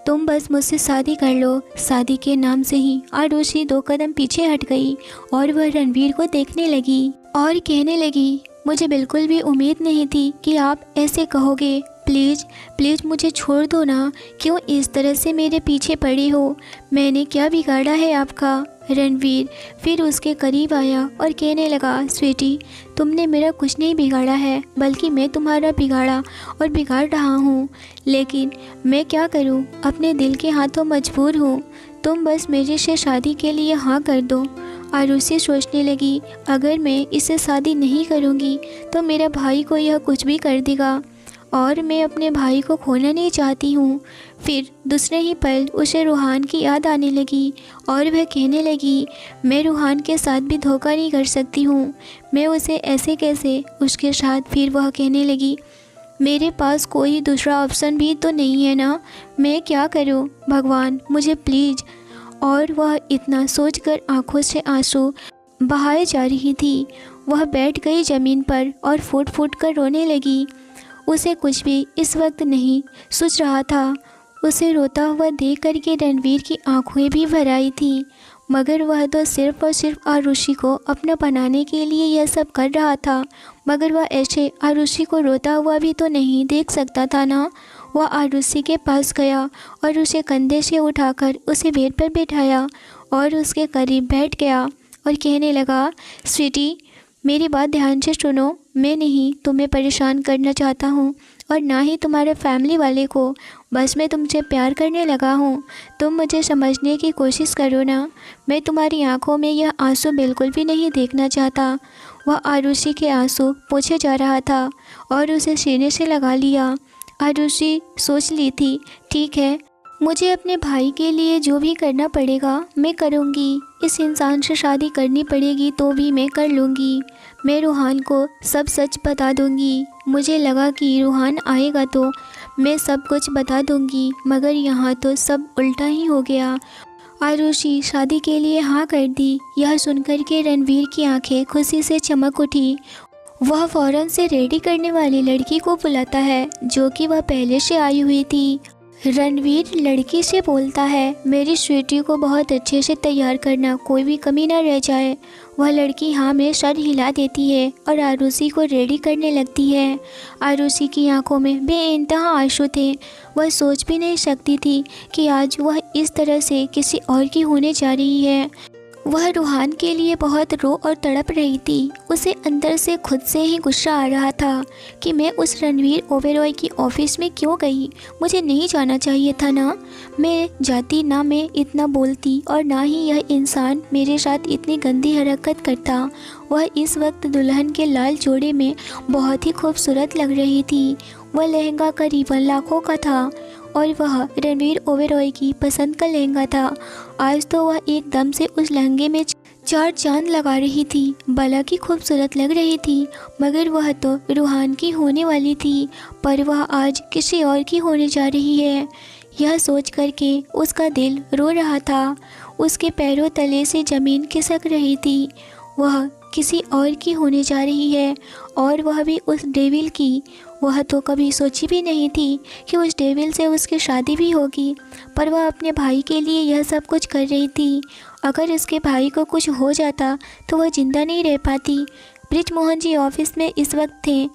[SPEAKER 1] तुम बस मुझसे शादी कर लो। शादी के नाम से ही आरुषि 2 कदम पीछे हट गई और वह रणवीर को देखने लगी और कहने लगी, मुझे बिल्कुल भी उम्मीद नहीं थी कि आप ऐसे कहोगे। प्लीज़ मुझे छोड़ दो ना, क्यों इस तरह से मेरे पीछे पड़ी हो? मैंने क्या बिगाड़ा है आपका? रणवीर फिर उसके करीब आया और कहने लगा, स्वीटी, तुमने मेरा कुछ नहीं बिगाड़ा है, बल्कि मैं तुम्हारा बिगाड़ा और बिगाड़ रहा हूँ। लेकिन मैं क्या करूँ, अपने दिल के हाथों मजबूर हूँ। तुम बस मेरे से शादी के लिए हाँ कर दो। आरुषि सोचने लगी, अगर मैं इससे शादी नहीं करूँगी तो मेरा भाई को यह कुछ भी कर देगा। और मैं अपने भाई को खोना नहीं चाहती हूँ। फिर दूसरे ही पल उसे रूहान की याद आने लगी और वह कहने लगी, मैं रूहान के साथ भी धोखा नहीं कर सकती हूँ, मैं उसे ऐसे कैसे। उसके साथ फिर वह कहने लगी, मेरे पास कोई दूसरा ऑप्शन भी तो नहीं है ना, मैं क्या करूँ भगवान, मुझे प्लीज़। और वह इतना सोचकर आंखों से आंसू बहाए जा रही थी। वह बैठ गई ज़मीन पर और फूट फूट कर रोने लगी। उसे कुछ भी इस वक्त नहीं सूझ रहा था। उसे रोता हुआ देख कर के रणवीर की आंखें भी भर आई थी, मगर वह तो सिर्फ और सिर्फ आरुषि को अपना बनाने के लिए यह सब कर रहा था। मगर वह ऐसे आरुषि को रोता हुआ भी तो नहीं देख सकता था ना। वह आरुषि के पास गया और उसे कंधे से उठाकर उसे बेड पर बिठाया और उसके करीब बैठ गया और कहने लगा, स्वीटी मेरी बात ध्यान से सुनो, मैं नहीं तुम्हें परेशान करना चाहता हूँ और ना ही तुम्हारे फैमिली वाले को, बस मैं तुमसे प्यार करने लगा हूँ। तुम मुझे समझने की कोशिश करो ना, मैं तुम्हारी आंखों में यह आंसू बिल्कुल भी नहीं देखना चाहता। वह आरुषि के आंसू पोंछे जा रहा था और उसे सीने से लगा लिया। आरुषि सोच ली थी, ठीक है, मुझे अपने भाई के लिए जो भी करना पड़ेगा मैं करूँगी। इस इंसान से शादी करनी पड़ेगी तो भी मैं कर लूँगी। मैं रूहान को सब सच बता दूँगी। मुझे लगा कि रूहान आएगा तो मैं सब कुछ बता दूँगी, मगर यहाँ तो सब उल्टा ही हो गया। आरुषि शादी के लिए हाँ कर दी। यह सुनकर के रणवीर की आंखें खुशी से चमक उठी। वह फ़ौरन से रेडी करने वाली लड़की को बुलाता है जो कि वह पहले से आई हुई थी। रणवीर लड़की से बोलता है, मेरी स्वीटी को बहुत अच्छे से तैयार करना, कोई भी कमी ना रह जाए। वह लड़की हाँ में सर हिला देती है और आरुषि को रेडी करने लगती है। आरुषि की आंखों में बेइंतहा आंसू थे। वह सोच भी नहीं सकती थी कि आज वह इस तरह से किसी और की होने जा रही है। वह रूहान के लिए बहुत रो और तड़प रही थी। उसे अंदर से खुद से ही गुस्सा आ रहा था कि मैं उस रणवीर ओबेरॉय की ऑफिस में क्यों गई। मुझे नहीं जाना चाहिए था ना, मैं जाती ना, मैं इतना बोलती और ना ही यह इंसान मेरे साथ इतनी गंदी हरकत करता। वह इस वक्त दुल्हन के लाल जोड़े में बहुत ही खूबसूरत लग रही थी। वह लहंगा करीबन लाखों का था और वह रणवीर ओबेरॉय की पसंद का लहंगा था। आज तो वह एकदम से उस लहंगे में चार चांद लगा रही थी, भला की खूबसूरत लग रही थी। मगर वह तो रूहान की होने वाली थी, पर वह आज किसी और की होने जा रही है। यह सोच करके उसका दिल रो रहा था। उसके पैरों तले से ज़मीन खिसक रही थी। वह किसी और की होने जा रही है और वह भी उस डेविल की। वह तो कभी सोची भी नहीं थी कि उस डेविल से उसकी शादी भी होगी, पर वह अपने भाई के लिए यह सब कुछ कर रही थी। अगर उसके भाई को कुछ हो जाता तो वह जिंदा नहीं रह पाती। ब्रिजमोहन जी ऑफिस में इस वक्त थे।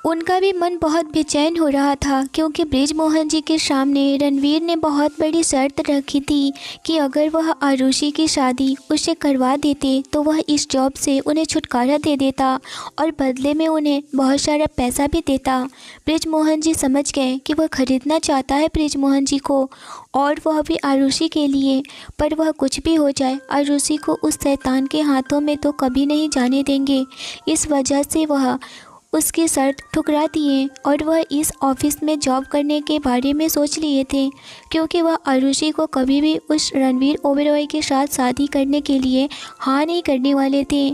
[SPEAKER 1] उनका भी मन बहुत बेचैन हो रहा था क्योंकि ब्रिजमोहन जी के सामने रणवीर ने बहुत बड़ी शर्त रखी थी कि अगर वह आरुषि की शादी उससे करवा देते तो वह इस जॉब से उन्हें छुटकारा दे देता और बदले में उन्हें बहुत सारा पैसा भी देता। ब्रिजमोहन जी समझ गए कि वह खरीदना चाहता है ब्रिजमोहन जी को, और वह भी आरुषि के लिए। पर वह कुछ भी हो जाए, आरुषि को उस शैतान के हाथों में तो कभी नहीं जाने देंगे। इस वजह से वह उसकी शर्त ठुकरा दिए और वह इस ऑफिस में जॉब करने के बारे में सोच लिए थे, क्योंकि वह आरुषि को कभी भी उस रणवीर ओबेरॉय के साथ शादी करने के लिए हाँ नहीं करने वाले थे।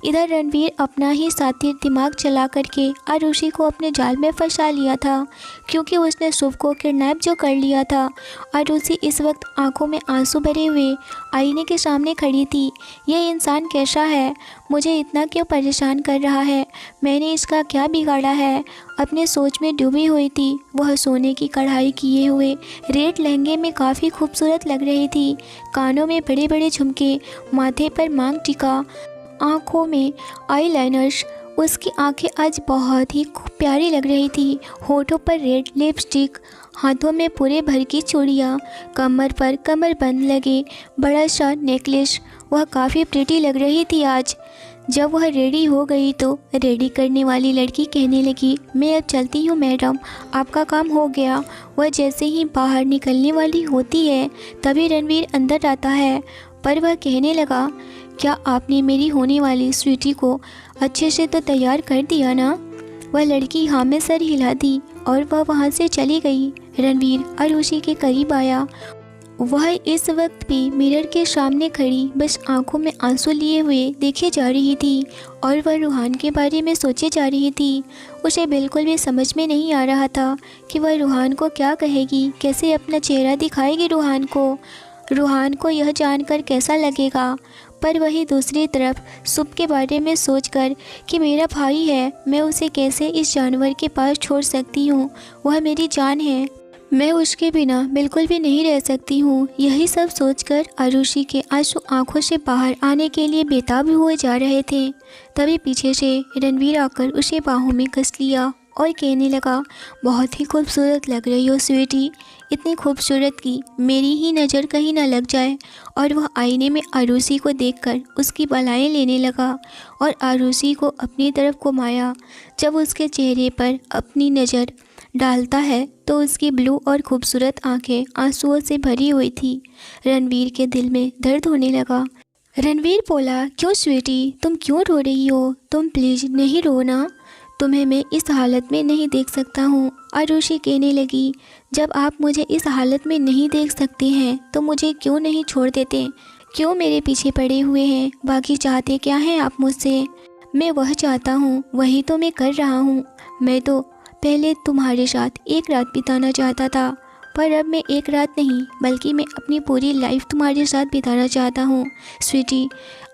[SPEAKER 1] इधर रणवीर अपना ही साथी दिमाग चला करके आरुषि को अपने जाल में फंसा लिया था, क्योंकि उसने शुभ को किडनैप जो कर लिया था। आरुषि इस वक्त आंखों में आंसू भरे हुए आईने के सामने खड़ी थी। यह इंसान कैसा है, मुझे इतना क्यों परेशान कर रहा है, मैंने इसका क्या बिगाड़ा है। अपने सोच में डूबी हुई थी। वह सोने की कढ़ाई किए हुए रेड लहंगे में काफ़ी खूबसूरत लग रही थी। कानों में बड़े बड़े झुमके, माथे पर मांग टीका, आँखों में आईलाइनर्स। उसकी आंखें आज बहुत ही प्यारी लग रही थी। होठों पर रेड लिपस्टिक, हाथों में पूरे भर की चूड़ियाँ, कमर पर कमरबंद लगे बड़ा सा नेकलेस। वह काफ़ी प्रिटी लग रही थी आज। जब वह रेडी हो गई तो रेडी करने वाली लड़की कहने लगी, मैं अब चलती हूँ मैडम, आपका काम हो गया। वह जैसे ही बाहर निकलने वाली होती है तभी रणवीर अंदर आता है, पर वह कहने लगा, क्या आपने मेरी होने वाली स्वीटी को अच्छे से तो तैयार कर दिया ना। वह लड़की हाँ में सर हिला दी और वह वहाँ से चली गई। रणवीर आरुषि के करीब आया। वह इस वक्त भी मिरर के सामने खड़ी बस आंखों में आंसू लिए हुए देखे जा रही थी और वह रूहान के बारे में सोचे जा रही थी। उसे बिल्कुल भी समझ में नहीं आ रहा था कि वह रूहान को क्या कहेगी, कैसे अपना चेहरा दिखाएगी रूहान को यह जानकर कैसा लगेगा। पर वही दूसरी तरफ सुप के बारे में सोचकर कि मेरा भाई है, मैं उसे कैसे इस जानवर के पास छोड़ सकती हूँ, वह मेरी जान है, मैं उसके बिना बिल्कुल भी नहीं रह सकती हूँ। यही सब सोचकर आरुषि के आंसू आंखों से बाहर आने के लिए बेताब हुए जा रहे थे। तभी पीछे से रणवीर आकर उसे बाहों में कस लिया और कहने लगा, बहुत ही खूबसूरत लग रही हो स्वीटी, इतनी खूबसूरत कि मेरी ही नज़र कहीं ना लग जाए। और वह आईने में आरुषि को देखकर उसकी बलाएं लेने लगा और आरुषि को अपनी तरफ घुमाया। जब उसके चेहरे पर अपनी नज़र डालता है तो उसकी ब्लू और खूबसूरत आंखें आंसुओं से भरी हुई थी। रणवीर के दिल में दर्द होने लगा। रणवीर बोला, क्यों स्वीटी, तुम क्यों रो रही हो? तुम प्लीज़ नहीं रो ना, तुम्हें मैं इस हालत में नहीं देख सकता हूँ। आरुषि कहने लगी, जब आप मुझे इस हालत में नहीं देख सकते हैं तो मुझे क्यों नहीं छोड़ देते, क्यों मेरे पीछे पड़े हुए हैं? बाकी चाहते क्या हैं आप मुझसे? मैं वह चाहता हूँ वही तो मैं कर रहा हूँ। मैं तो पहले तुम्हारे साथ एक रात बिताना चाहता था, पर अब मैं एक रात नहीं बल्कि मैं अपनी पूरी लाइफ तुम्हारे साथ बिताना चाहता हूँ स्वीटी।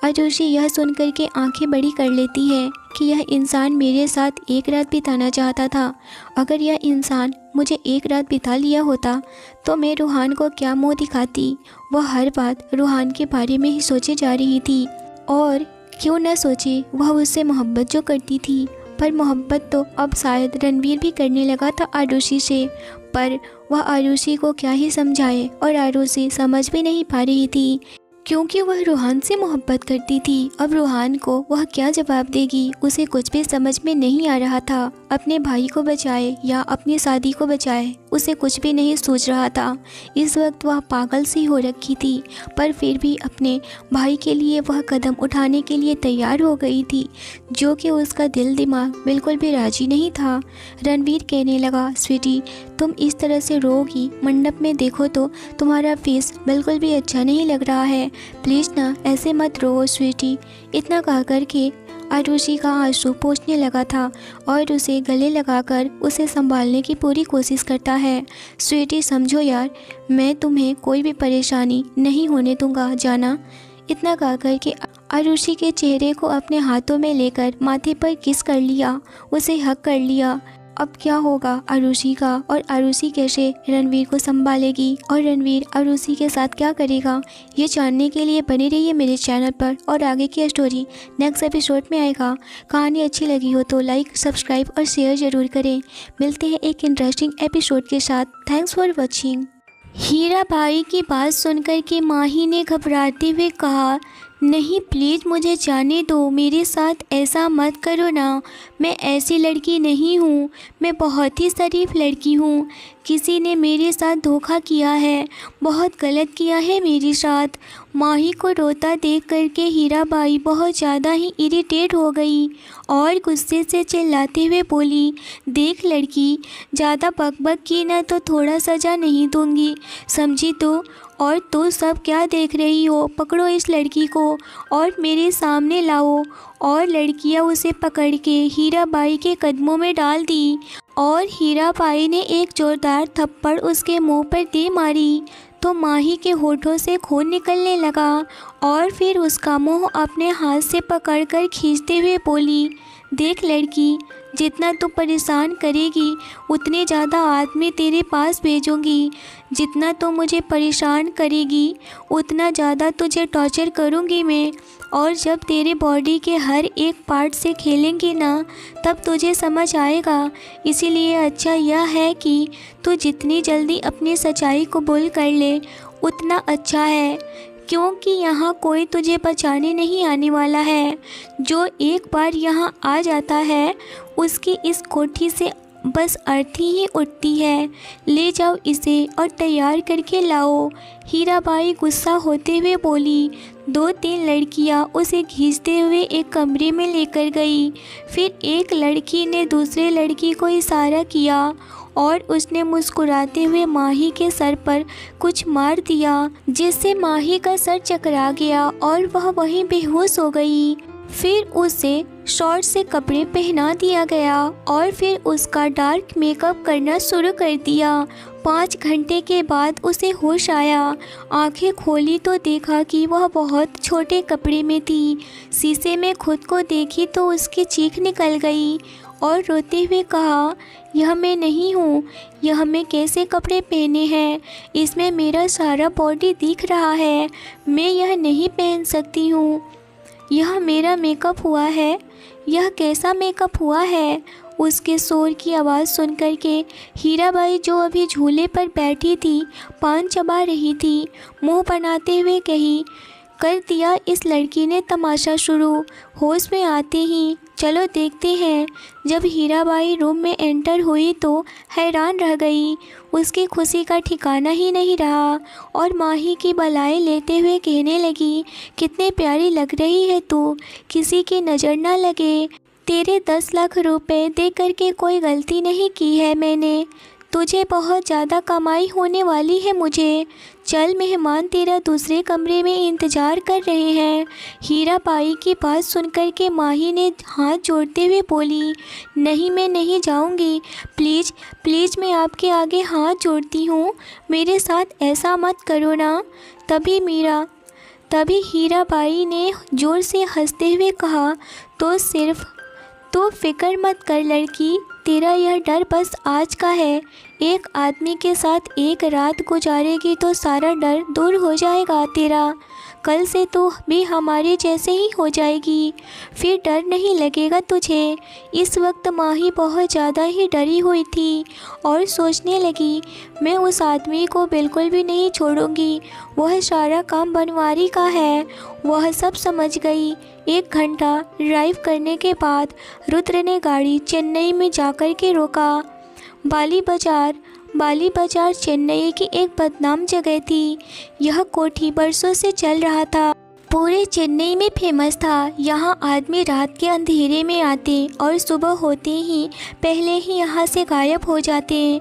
[SPEAKER 1] आरुषि यह सुनकर के आंखें बड़ी कर लेती है कि यह इंसान मेरे साथ एक रात बिताना चाहता था। अगर यह इंसान मुझे एक रात बिता लिया होता तो मैं रूहान को क्या मुँह दिखाती। वह हर बात रूहान के बारे में ही सोचे जा रही थी और क्यों न सोचे, वह उससे मोहब्बत जो करती थी। पर मोहब्बत तो अब शायद रणवीर भी करने लगा था आरुषि से, पर वह आरुषि को क्या ही समझाए और आरुषि समझ भी नहीं पा रही थी क्योंकि वह रूहान से मोहब्बत करती थी। अब रूहान को वह क्या जवाब देगी, उसे कुछ भी समझ में नहीं आ रहा था। अपने भाई को बचाए या अपनी शादी को बचाए, उसे कुछ भी नहीं सोच रहा था। इस वक्त वह पागल सी हो रखी थी, पर फिर भी अपने भाई के लिए वह कदम उठाने के लिए तैयार हो गई थी, जो कि उसका दिल दिमाग बिल्कुल भी राजी नहीं था। रणवीर कहने लगा, स्वीटी तुम इस तरह से रोगी, मंडप में देखो तो तुम्हारा फेस बिल्कुल भी अच्छा नहीं लग रहा है, प्लीज़ ना ऐसे मत रो स्वीटी। इतना कह कर के आरुषि का आंसू पोंछने लगा था और उसे गले लगाकर उसे संभालने की पूरी कोशिश करता है। स्वीटी समझो यार, मैं तुम्हें कोई भी परेशानी नहीं होने दूंगा, जाना। इतना कह कर के आरुषि के चेहरे को अपने हाथों में लेकर माथे पर किस कर लिया, उसे हक कर लिया। अब क्या होगा आरुषि का और आरुषि कैसे रणवीर को संभालेगी और रणवीर आरुषि के साथ क्या करेगा, ये जानने के लिए बने रहिए मेरे चैनल पर और आगे की स्टोरी नेक्स्ट एपिसोड में आएगा। कहानी अच्छी लगी हो तो लाइक, सब्सक्राइब और शेयर ज़रूर करें। मिलते हैं एक इंटरेस्टिंग एपिसोड के साथ। Thanks for watching. हीरा भाई की बात सुनकर के माही ने घबराते हुए कहा, नहीं प्लीज़ मुझे जाने दो, मेरे साथ ऐसा मत करो ना, मैं ऐसी लड़की नहीं हूँ, मैं बहुत ही शरीफ लड़की हूँ। किसी ने मेरे साथ धोखा किया है, बहुत गलत किया है मेरे साथ। माही को रोता देख करके हीरा बाई बहुत ज़्यादा ही इरिटेट हो गई और गुस्से से चिल्लाते हुए बोली, देख लड़की, ज़्यादा बकबक की ना तो थोड़ा सज़ा नहीं दूँगी, समझी तो? और तो सब क्या देख रही हो, पकड़ो इस लड़की को और मेरे सामने लाओ। और लड़कियां उसे पकड़ के हीरा बाई के कदमों में डाल दी और हीरा बाई ने एक जोरदार थप्पड़ उसके मुंह पर दे मारी तो माही के होठों से खून निकलने लगा और फिर उसका मुंह अपने हाथ से पकड़कर खींचते हुए बोली, देख लड़की, जितना तू परेशान करेगी उतने ज़्यादा आदमी तेरे पास भेजूंगी, जितना तू मुझे परेशान करेगी उतना ज़्यादा तुझे टॉर्चर करूंगी मैं। और जब तेरे बॉडी के हर एक पार्ट से खेलेंगी ना तब तुझे समझ आएगा। इसीलिए अच्छा यह है कि तू जितनी जल्दी अपनी सच्चाई को कबूल कर ले उतना अच्छा है, क्योंकि यहाँ कोई तुझे बचाने नहीं आने वाला है। जो एक बार यहाँ आ जाता है उसकी इस कोठी से बस अर्थी ही उठती है। ले जाओ इसे और तैयार करके लाओ। हीराबाई गुस्सा होते हुए बोली। 2-3 लड़कियां उसे खींचते हुए एक कमरे में लेकर गई। फिर एक लड़की ने दूसरे लड़की को इशारा किया और उसने मुस्कुराते हुए माही के सर पर कुछ मार दिया, जिससे माही का सर चकरा गया और वह वहीं बेहोश हो गई। फिर उसे शॉर्ट से कपड़े पहना दिया गया और फिर उसका डार्क मेकअप करना शुरू कर दिया। 5 घंटे के बाद उसे होश आया। आंखें खोली तो देखा कि वह बहुत छोटे कपड़े में थी। शीशे में खुद को देखी तो उसकी चीख निकल गई और रोते हुए कहा, यह मैं नहीं हूँ। यह मैं कैसे कपड़े पहने हैं? इसमें मेरा सारा बॉडी दिख रहा है। मैं यह नहीं पहन सकती हूँ। यह मेरा मेकअप हुआ है। यह कैसा मेकअप हुआ है? उसके शोर की आवाज़ सुनकर के हीराबाई, जो अभी झूले पर बैठी थी, पान चबा रही थी, मुंह बनाते हुए कही, कर दिया इस लड़की ने तमाशा शुरू। होश में आते ही चलो देखते हैं। जब हीराबाई रूम में एंटर हुई तो हैरान रह गई। उसकी खुशी का ठिकाना ही नहीं रहा और माही की बलाएं लेते हुए कहने लगी, कितनी प्यारी लग रही है तू, किसी की नज़र ना लगे। तेरे 10 लाख रुपए दे करके कोई गलती नहीं की है मैंने। तुझे बहुत ज़्यादा कमाई होने वाली है मुझे। चल, मेहमान तेरा दूसरे कमरे में इंतज़ार कर रहे हैं। हीराबाई की बात सुनकर के माही ने हाथ जोड़ते हुए बोली, नहीं, मैं नहीं जाऊंगी। प्लीज़ प्लीज़ मैं आपके आगे हाथ जोड़ती हूँ, मेरे साथ ऐसा मत करो ना। तभी हीराबाई ने ज़ोर से हंसते हुए कहा, तो फिक्र मत कर लड़की, तेरा यह डर बस आज का है। एक आदमी के साथ एक रात गुजारेगी तो सारा डर दूर हो जाएगा तेरा। कल से तो भी हमारे जैसे ही हो जाएगी, फिर डर नहीं लगेगा तुझे। इस वक्त माही बहुत ज़्यादा ही डरी हुई थी और सोचने लगी, मैं उस आदमी को बिल्कुल भी नहीं छोड़ूंगी। वह सारा काम बनवारी का है। वह सब समझ गई। 1 घंटा ड्राइव करने के बाद रुद्र ने गाड़ी चेन्नई में जाकर के रोका। बाली बाजार चेन्नई की एक बदनाम जगह थी। यह कोठी बरसों से चल रहा था, पूरे चेन्नई में फेमस था। यहाँ आदमी रात के अंधेरे में आते और सुबह होते ही पहले ही यहाँ से गायब हो जाते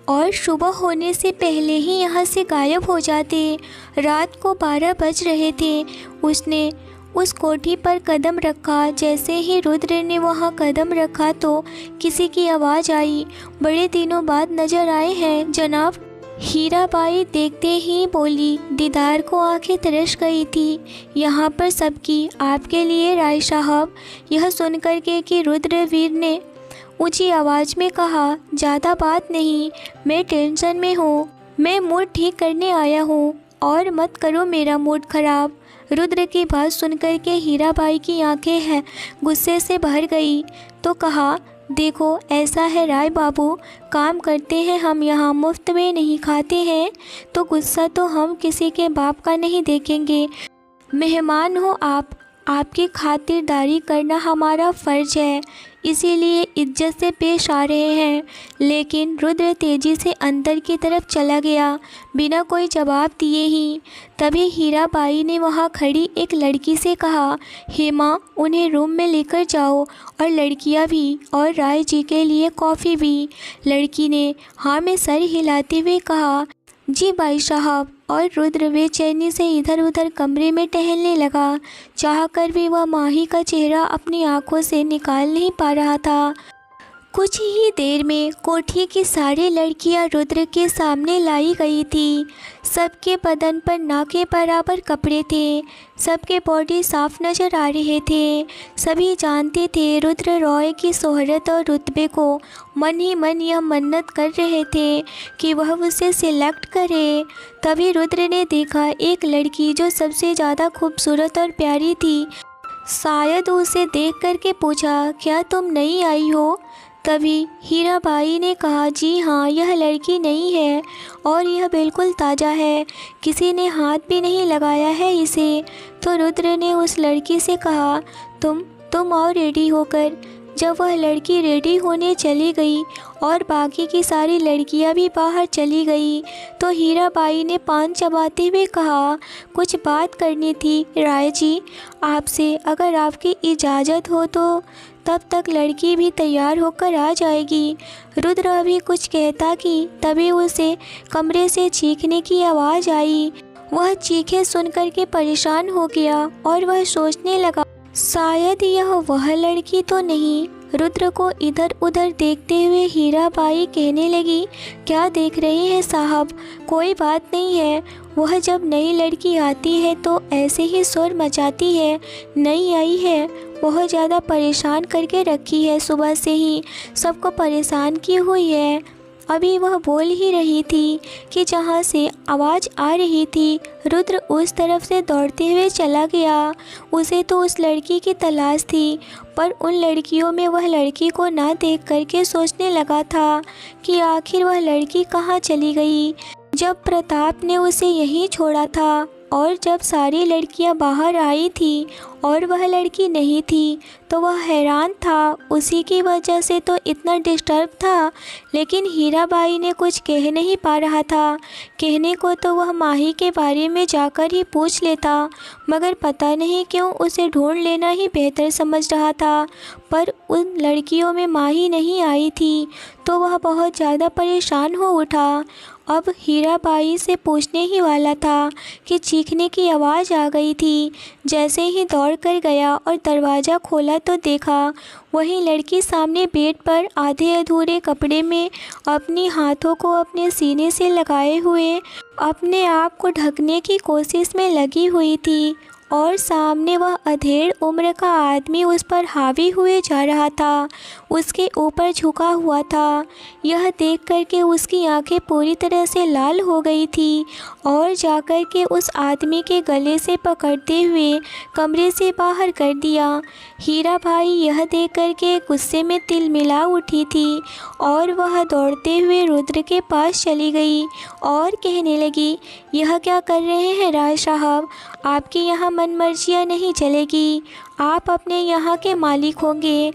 [SPEAKER 1] और सुबह होने से पहले ही यहाँ से गायब हो जाते। रात को 12 बज रहे थे। उसने उस कोठी पर कदम रखा। जैसे ही रुद्र ने वहाँ कदम रखा तो किसी की आवाज़ आई, बड़े दिनों बाद नज़र आए हैं जनाब। हीराबाई देखते ही बोली। दीदार को आंखें तरस गई थी। यहाँ पर सबकी आपके लिए राय साहब। यह सुनकर के कि रुद्रवीर ने ऊंची आवाज़ में कहा, ज़्यादा बात नहीं, मैं टेंशन में हूँ। मैं मूड ठीक करने आया हूँ और मत करो मेरा मूड ख़राब। रुद्र की बात सुनकर के हीराबाई की आंखें हैं गुस्से से भर गई तो कहा, देखो ऐसा है राय बाबू, काम करते हैं हम यहाँ, मुफ्त में नहीं खाते हैं, तो गुस्सा तो हम किसी के बाप का नहीं देखेंगे। मेहमान हो आप, आपकी खातिरदारी करना हमारा फ़र्ज है, इसीलिए इज्जत से पेश आ रहे हैं। लेकिन रुद्र तेज़ी से अंदर की तरफ चला गया बिना कोई जवाब दिए ही। तभी हीराबाई ने वहाँ खड़ी एक लड़की से कहा, हेमा, उन्हें रूम में लेकर जाओ और लड़कियाँ भी, और राय जी के लिए कॉफ़ी भी। लड़की ने हाँ में सर हिलाते हुए कहा, जी भाई साहब। और रुद्र बेचैनी से इधर उधर कमरे में टहलने लगा। चाहकर भी वह माही का चेहरा अपनी आंखों से निकाल नहीं पा रहा था। कुछ ही देर में कोठी की सारी लड़कियां रुद्र के सामने लाई गई थी। सबके बदन पर ना के बराबर कपड़े थे, सबके बॉडी साफ नज़र आ रहे थे। सभी जानते थे रुद्र रॉय की शोहरत और रुतबे को। मन ही मन यह मन्नत कर रहे थे कि वह उसे सिलेक्ट करे। तभी रुद्र ने देखा एक लड़की जो सबसे ज़्यादा खूबसूरत और प्यारी थी। शायद उसे देख कर के पूछा, क्या तुम नई आई हो? तभी हीराबाई ने कहा, जी हाँ, यह लड़की नई है और यह बिल्कुल ताज़ा है, किसी ने हाथ भी नहीं लगाया है इसे। तो रुद्र ने उस लड़की से कहा, तुम आओ रेडी होकर। जब वह लड़की रेडी होने चली गई और बाकी की सारी लड़कियां भी बाहर चली गई तो हीराबाई ने पान चबाते हुए कहा, कुछ बात करनी थी राय जी आपसे, अगर आपकी इजाज़त हो तो। तब तक लड़की भी तैयार होकर आ जाएगी। रुद्र अभी कुछ कहता कि तभी उसे कमरे से चीखने की आवाज़ आई। वह चीखें सुनकर के परेशान हो गया और वह सोचने लगा, शायद यह वह लड़की तो नहीं। रुद्र को इधर उधर देखते हुए हीराबाई कहने लगी, क्या देख रहे हैं साहब, कोई बात नहीं है। वह जब नई लड़की आती है तो ऐसे ही शोर मचाती है। नई आई है, बहुत ज़्यादा परेशान करके रखी है, सुबह से ही सबको परेशान की हुई है। अभी वह बोल ही रही थी कि जहाँ से आवाज़ आ रही थी रुद्र उस तरफ से दौड़ते हुए चला गया। उसे तो उस लड़की की तलाश थी, पर उन लड़कियों में वह लड़की को ना देख करके सोचने लगा था कि आखिर वह लड़की कहाँ चली गई, जब प्रताप ने उसे यहीं छोड़ा था। और जब सारी लड़कियां बाहर आई थी और वह लड़की नहीं थी तो वह हैरान था, उसी की वजह से तो इतना डिस्टर्ब था। लेकिन हीराबाई ने कुछ कह नहीं पा रहा था। कहने को तो वह माही के बारे में जाकर ही पूछ लेता, मगर पता नहीं क्यों उसे ढूंढ लेना ही बेहतर समझ रहा था। पर उन लड़कियों में माही नहीं आई थी तो वह बहुत ज़्यादा परेशान हो उठा। अब हीराबाई से पूछने ही वाला था कि चीखने की आवाज़ आ गई थी। जैसे ही दौड़ कर गया और दरवाज़ा खोला तो देखा वही लड़की सामने बेड पर आधे अधूरे कपड़े में अपनी हाथों को अपने सीने से लगाए हुए अपने आप को ढकने की कोशिश में लगी हुई थी और सामने वह अधेड़ उम्र का आदमी उस पर हावी हुए जा रहा था, उसके ऊपर झुका हुआ था। यह देख कर के उसकी आंखें पूरी तरह से लाल हो गई थी और जाकर के उस आदमी के गले से पकड़ते हुए कमरे से बाहर कर दिया। हीराबाई यह देख कर के गुस्से में तिलमिला उठी थी और वह दौड़ते हुए रुद्र के पास चली गई और कहने लगी, यह क्या कर रहे हैं राय साहब, आपकी यहाँ मनमर्जियाँ नहीं चलेगी, आप अपने यहाँ के मालिक होंगे,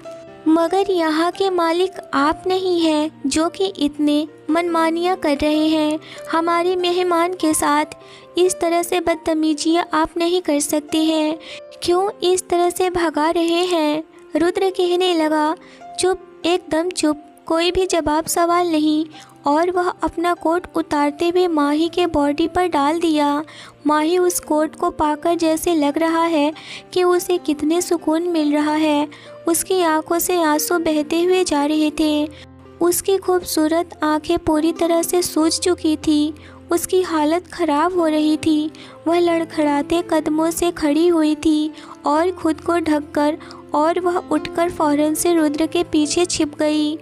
[SPEAKER 1] मगर यहाँ के मालिक आप नहीं हैं जो कि इतने मनमानियाँ कर रहे हैं। हमारे मेहमान के साथ इस तरह से बदतमीजियाँ आप नहीं कर सकते हैं, क्यों इस तरह से भगा रहे हैं। रुद्र कहने लगा, चुप, एकदम चुप, कोई भी जवाब सवाल नहीं। और वह अपना कोट उतारते हुए माही के बॉडी पर डाल दिया। माही उस कोट को पाकर जैसे लग रहा है कि उसे कितने सुकून मिल रहा है। उसकी आंखों से आंसू बहते हुए जा रहे थे। उसकी खूबसूरत आंखें पूरी तरह से सूज चुकी थी। उसकी हालत ख़राब हो रही थी। वह लड़खड़ाते कदमों से खड़ी हुई थी और खुद को ढककर, और वह उठकर फ़ौरन से रुद्र के पीछे छिप गई।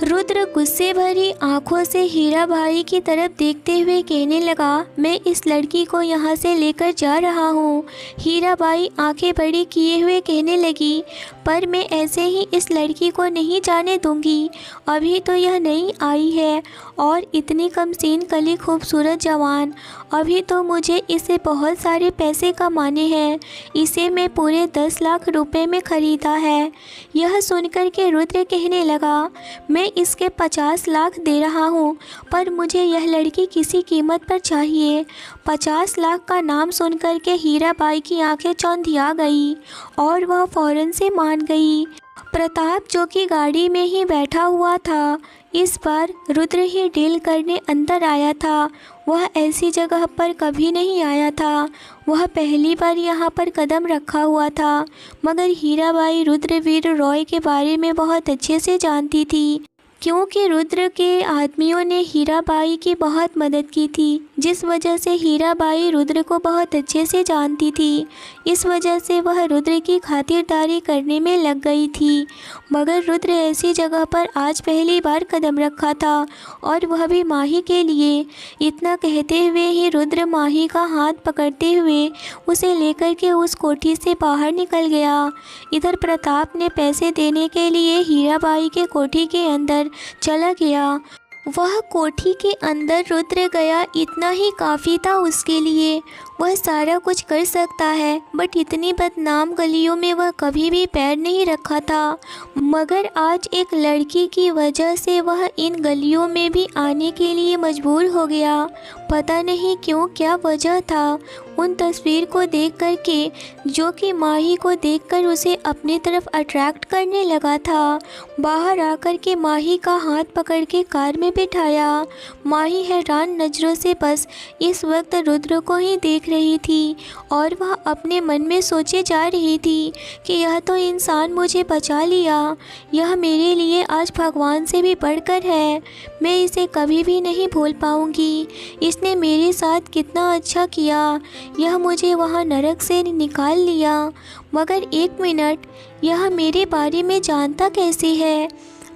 [SPEAKER 1] रुद्र गुस्से भरी आंखों से हीराबाई की तरफ देखते हुए कहने लगा, मैं इस लड़की को यहाँ से लेकर जा रहा हूँ। हीराबाई आंखें बड़ी किए हुए कहने लगी, पर मैं ऐसे ही इस लड़की को नहीं जाने दूंगी। अभी तो यह नई आई है और इतनी कमसीन कली खूबसूरत जवान, अभी तो मुझे इसे बहुत सारे पैसे कमाने हैं। इसे मैं पूरे 10 लाख रुपए में ख़रीदा है। यह सुनकर के रुद्र कहने लगा, मैं इसके 50 लाख दे रहा हूँ, पर मुझे यह लड़की किसी कीमत पर चाहिए। 50 लाख का नाम सुनकर के हीराबाई की आंखें चौंधिया गई और वह फ़ौरन से मान गई। प्रताप जो कि गाड़ी में ही बैठा हुआ था, इस बार रुद्र ही डील करने अंदर आया था। वह ऐसी जगह पर कभी नहीं आया था। वह पहली बार यहाँ पर कदम रखा हुआ था। मगर हीराबाई रुद्रवीर रॉय के बारे में बहुत अच्छे से जानती थी, क्योंकि रुद्र के आदमियों ने हीराबाई की बहुत मदद की थी, जिस वजह से हीराबाई रुद्र को बहुत अच्छे से जानती थी। इस वजह से वह रुद्र की खातिरदारी करने में लग गई थी। मगर रुद्र ऐसी जगह पर आज पहली बार कदम रखा था, और वह भी माही के लिए। इतना कहते हुए ही रुद्र माही का हाथ पकड़ते हुए उसे लेकर के उस कोठी से बाहर निकल गया। इधर प्रताप ने पैसे देने के लिए हीराबाई के कोठी के अंदर चला गया। वह कोठी के अंदर रुद्र गया, इतना ही काफ़ी था उसके लिए। वह सारा कुछ कर सकता है, बट इतनी बदनाम गलियों में वह कभी भी पैर नहीं रखा था। मगर आज एक लड़की की वजह से वह इन गलियों में भी आने के लिए मजबूर हो गया। पता नहीं क्यों, क्या वजह था उन तस्वीर को देख कर के, जो कि माही को देखकर उसे अपनी तरफ अट्रैक्ट करने लगा था। बाहर आकर के माही का हाथ पकड़ के कार में बिठाया। माही हैरान नज़रों से बस इस वक्त रुद्र को ही देख रही थी और वह अपने मन में सोचे जा रही थी कि यह तो इंसान मुझे बचा लिया, यह मेरे लिए आज भगवान से भी बढ़कर है। मैं इसे कभी भी नहीं भूल पाऊंगी। इसने मेरे साथ कितना अच्छा किया, यह मुझे वहाँ नरक से निकाल लिया। मगर एक मिनट, यह मेरे बारे में जानता कैसे है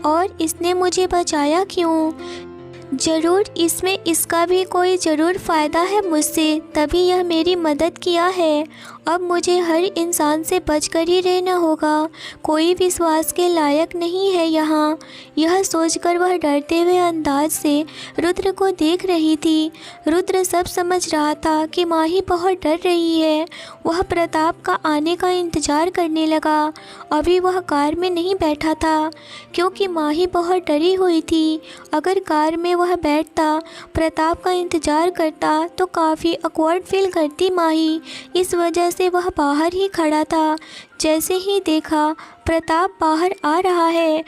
[SPEAKER 1] और इसने मुझे बचाया क्यों? ज़रूर इसमें इसका भी कोई ज़रूर फ़ायदा है मुझसे, तभी यह मेरी मदद किया है। अब मुझे हर इंसान से बचकर ही रहना होगा, कोई विश्वास के लायक नहीं है यहाँ। यह सोचकर वह डरते हुए अंदाज से रुद्र को देख रही थी। रुद्र सब समझ रहा था कि माही बहुत डर रही है। वह प्रताप का आने का इंतज़ार करने लगा। अभी वह कार में नहीं बैठा था क्योंकि माही बहुत डरी हुई थी। अगर कार में वह बैठता, प्रताप का इंतज़ार करता, तो काफ़ी ऑकवर्ड फील करती माही। इस वजह से वह बाहर ही खड़ा था। जैसे ही देखा प्रताप बाहर आ रहा है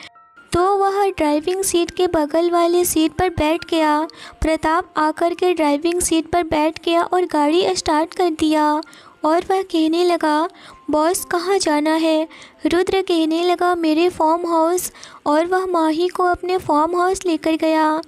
[SPEAKER 1] तो वह ड्राइविंग सीट के बगल वाले सीट पर बैठ गया। प्रताप आकर के ड्राइविंग सीट पर बैठ गया और गाड़ी स्टार्ट कर दिया और वह कहने लगा, बॉस कहाँ जाना है? रुद्र कहने लगा, मेरे फार्म हाउस, और वह माही को अपने फार्म हाउस लेकर गया।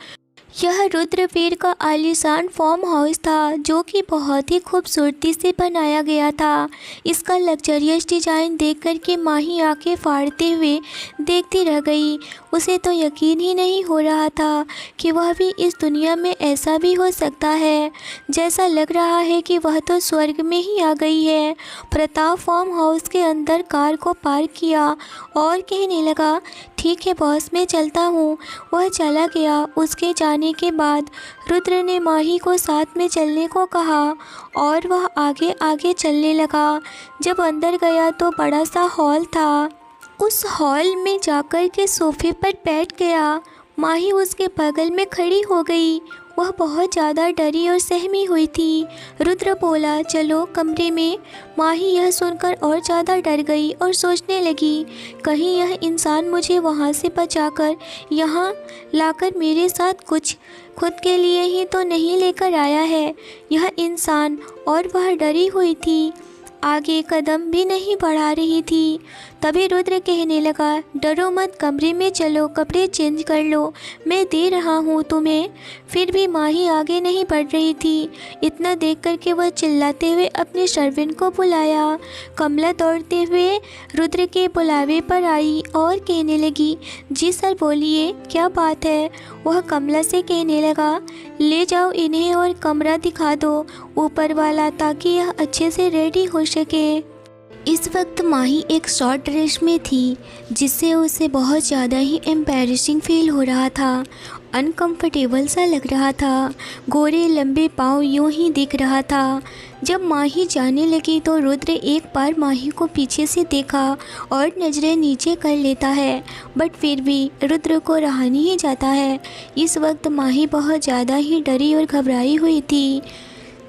[SPEAKER 1] यह रुद्रवीर का आलीशान फार्म हाउस था जो कि बहुत ही खूबसूरती से बनाया गया था। इसका लग्जरियस डिज़ाइन देखकर के माही आंखें फाड़ते हुए देखती रह गई। उसे तो यकीन ही नहीं हो रहा था कि वह भी इस दुनिया में ऐसा भी हो सकता है। जैसा लग रहा है कि वह तो स्वर्ग में ही आ गई है। प्रताप फार्म हाउस के अंदर कार को पार्क किया और कहने लगा, ठीक है बॉस, मैं चलता हूँ। वह चला गया। उसके जाने के बाद रुद्र ने माही को साथ में चलने को कहा और वह आगे आगे चलने लगा। जब अंदर गया तो बड़ा सा हॉल था। उस हॉल में जाकर के सोफे पर बैठ गया। माही उसके बगल में खड़ी हो गई। वह बहुत ज़्यादा डरी और सहमी हुई थी। रुद्र बोला, चलो कमरे में। माही यह सुनकर और ज़्यादा डर गई और सोचने लगी, कहीं यह इंसान मुझे वहाँ से बचाकर यहाँ लाकर मेरे साथ कुछ खुद के लिए ही तो नहीं लेकर आया है यह इंसान। और वह डरी हुई थी, आगे कदम भी नहीं बढ़ा रही थी। तभी रुद्र कहने लगा, डरो मत, कमरे में चलो, कपड़े चेंज कर लो, मैं दे रहा हूँ तुम्हें। फिर भी माही आगे नहीं बढ़ रही थी। इतना देख कर के वह चिल्लाते हुए अपने सर्वेंट को बुलाया। कमला दौड़ते हुए रुद्र के बुलावे पर आई और कहने लगी, जी सर बोलिए, क्या बात है? वह कमला से कहने लगा, ले जाओ इन्हें और कमरा दिखा दो ऊपर वाला, ताकि यह अच्छे से रेडी हो सके। इस वक्त माही एक शॉर्ट ड्रेस में थी जिससे उसे बहुत ज़्यादा ही एम्बैरेसिंग फील हो रहा था। अनकंफर्टेबल सा लग रहा था। गोरे लंबे पाँव यूं ही दिख रहा था। जब माही जाने लगी तो रुद्र एक बार माही को पीछे से देखा और नज़रें नीचे कर लेता है, बट फिर भी रुद्र को रहा नहीं जाता है। इस वक्त माही बहुत ज़्यादा ही डरी और घबराई हुई थी।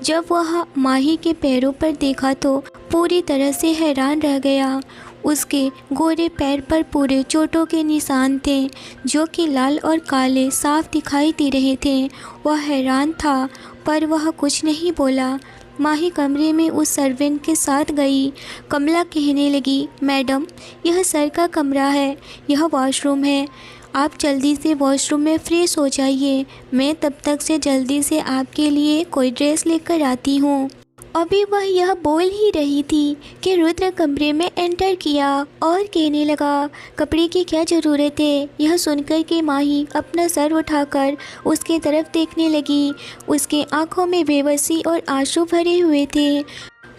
[SPEAKER 1] जब वह माही के पैरों पर देखा तो पूरी तरह से हैरान रह गया। उसके गोरे पैर पर पूरे चोटों के निशान थे जो कि लाल और काले साफ दिखाई दे रहे थे। वह हैरान था पर वह कुछ नहीं बोला। माही कमरे में उस सर्वेंट के साथ गई। कमला कहने लगी, मैडम यह सर का कमरा है, यह वॉशरूम है, आप जल्दी से वॉशरूम में फ्रेश हो जाइए। मैं तब तक से जल्दी से आपके लिए कोई ड्रेस लेकर आती हूँ। अभी वह यह बोल ही रही थी कि रुद्र कमरे में एंटर किया और कहने लगा, कपड़े की क्या ज़रूरत है? यह सुनकर के माही अपना सर उठाकर उसके तरफ देखने लगी। उसके आंखों में बेबसी और आंसू भरे हुए थे।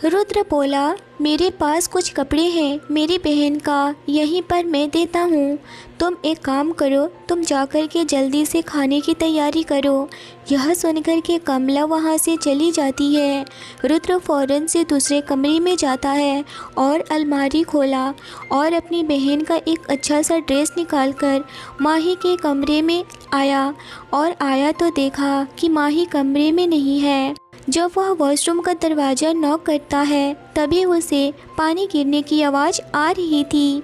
[SPEAKER 1] रुद्र बोला, मेरे पास कुछ कपड़े हैं मेरी बहन का, यहीं पर मैं देता हूँ। तुम एक काम करो, तुम जाकर के जल्दी से खाने की तैयारी करो। यह सुनकर के कमला वहाँ से चली जाती है। रुद्र फ़ौरन से दूसरे कमरे में जाता है और अलमारी खोला और अपनी बहन का एक अच्छा सा ड्रेस निकालकर माही के कमरे में आया और आया तो देखा कि माही कमरे में नहीं है। जब वह वॉशरूम का दरवाज़ा नॉक करता है तभी उसे पानी गिरने की आवाज़ आ रही थी।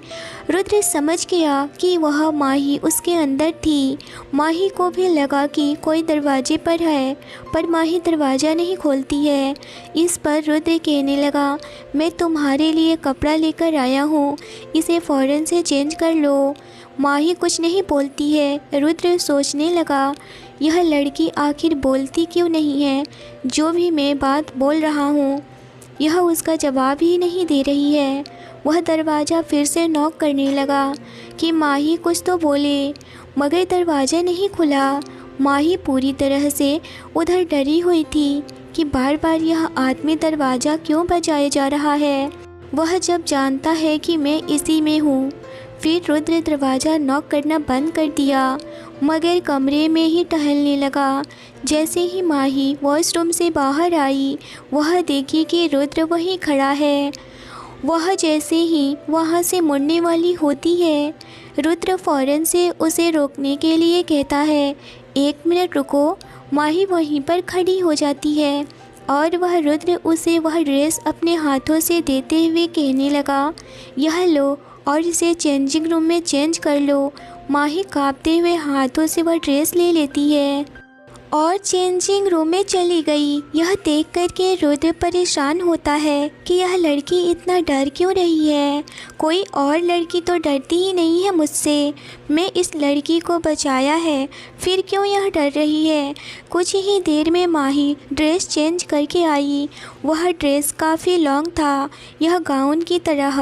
[SPEAKER 1] रुद्र समझ गया कि वह माही उसके अंदर थी। माही को भी लगा कि कोई दरवाजे पर है, पर माही दरवाज़ा नहीं खोलती है। इस पर रुद्र कहने लगा, मैं तुम्हारे लिए कपड़ा लेकर आया हूँ, इसे फ़ौरन से चेंज कर लो। माही कुछ नहीं बोलती है। रुद्र सोचने लगा, यह लड़की आखिर बोलती क्यों नहीं है? जो भी मैं बात बोल रहा हूँ यह उसका जवाब ही नहीं दे रही है। वह दरवाज़ा फिर से नॉक करने लगा कि माही कुछ तो बोले, मगर दरवाज़ा नहीं खुला। माही पूरी तरह से उधर डरी हुई थी कि बार बार यह आदमी दरवाज़ा क्यों बजाए जा रहा है। वह जब जानता है कि मैं इसी में हूँ। फिर रुद्र दरवाज़ा नॉक करना बंद कर दिया, मगर कमरे में ही टहलने लगा। जैसे ही माही वॉशरूम से बाहर आई, वह देखी कि रुद्र वहीं खड़ा है। वह जैसे ही वहाँ से मुड़ने वाली होती है, रुद्र फ़ौरन से उसे रोकने के लिए कहता है, 1 मिनट रुको। माही वहीं पर खड़ी हो जाती है और वह रुद्र उसे वह ड्रेस अपने हाथों से देते हुए कहने लगा, यह लो और इसे चेंजिंग रूम में चेंज कर लो। माही कांपते हुए हाथों से वह ड्रेस ले लेती है और चेंजिंग रूम में चली गई। यह देख कर के रुद्र परेशान होता है कि यह लड़की इतना डर क्यों रही है। कोई और लड़की तो डरती ही नहीं है मुझसे। मैं इस लड़की को बचाया है, फिर क्यों यह डर रही है। कुछ ही देर में माही ड्रेस चेंज करके आई। वह ड्रेस काफ़ी लॉन्ग था, यह गाउन की तरह।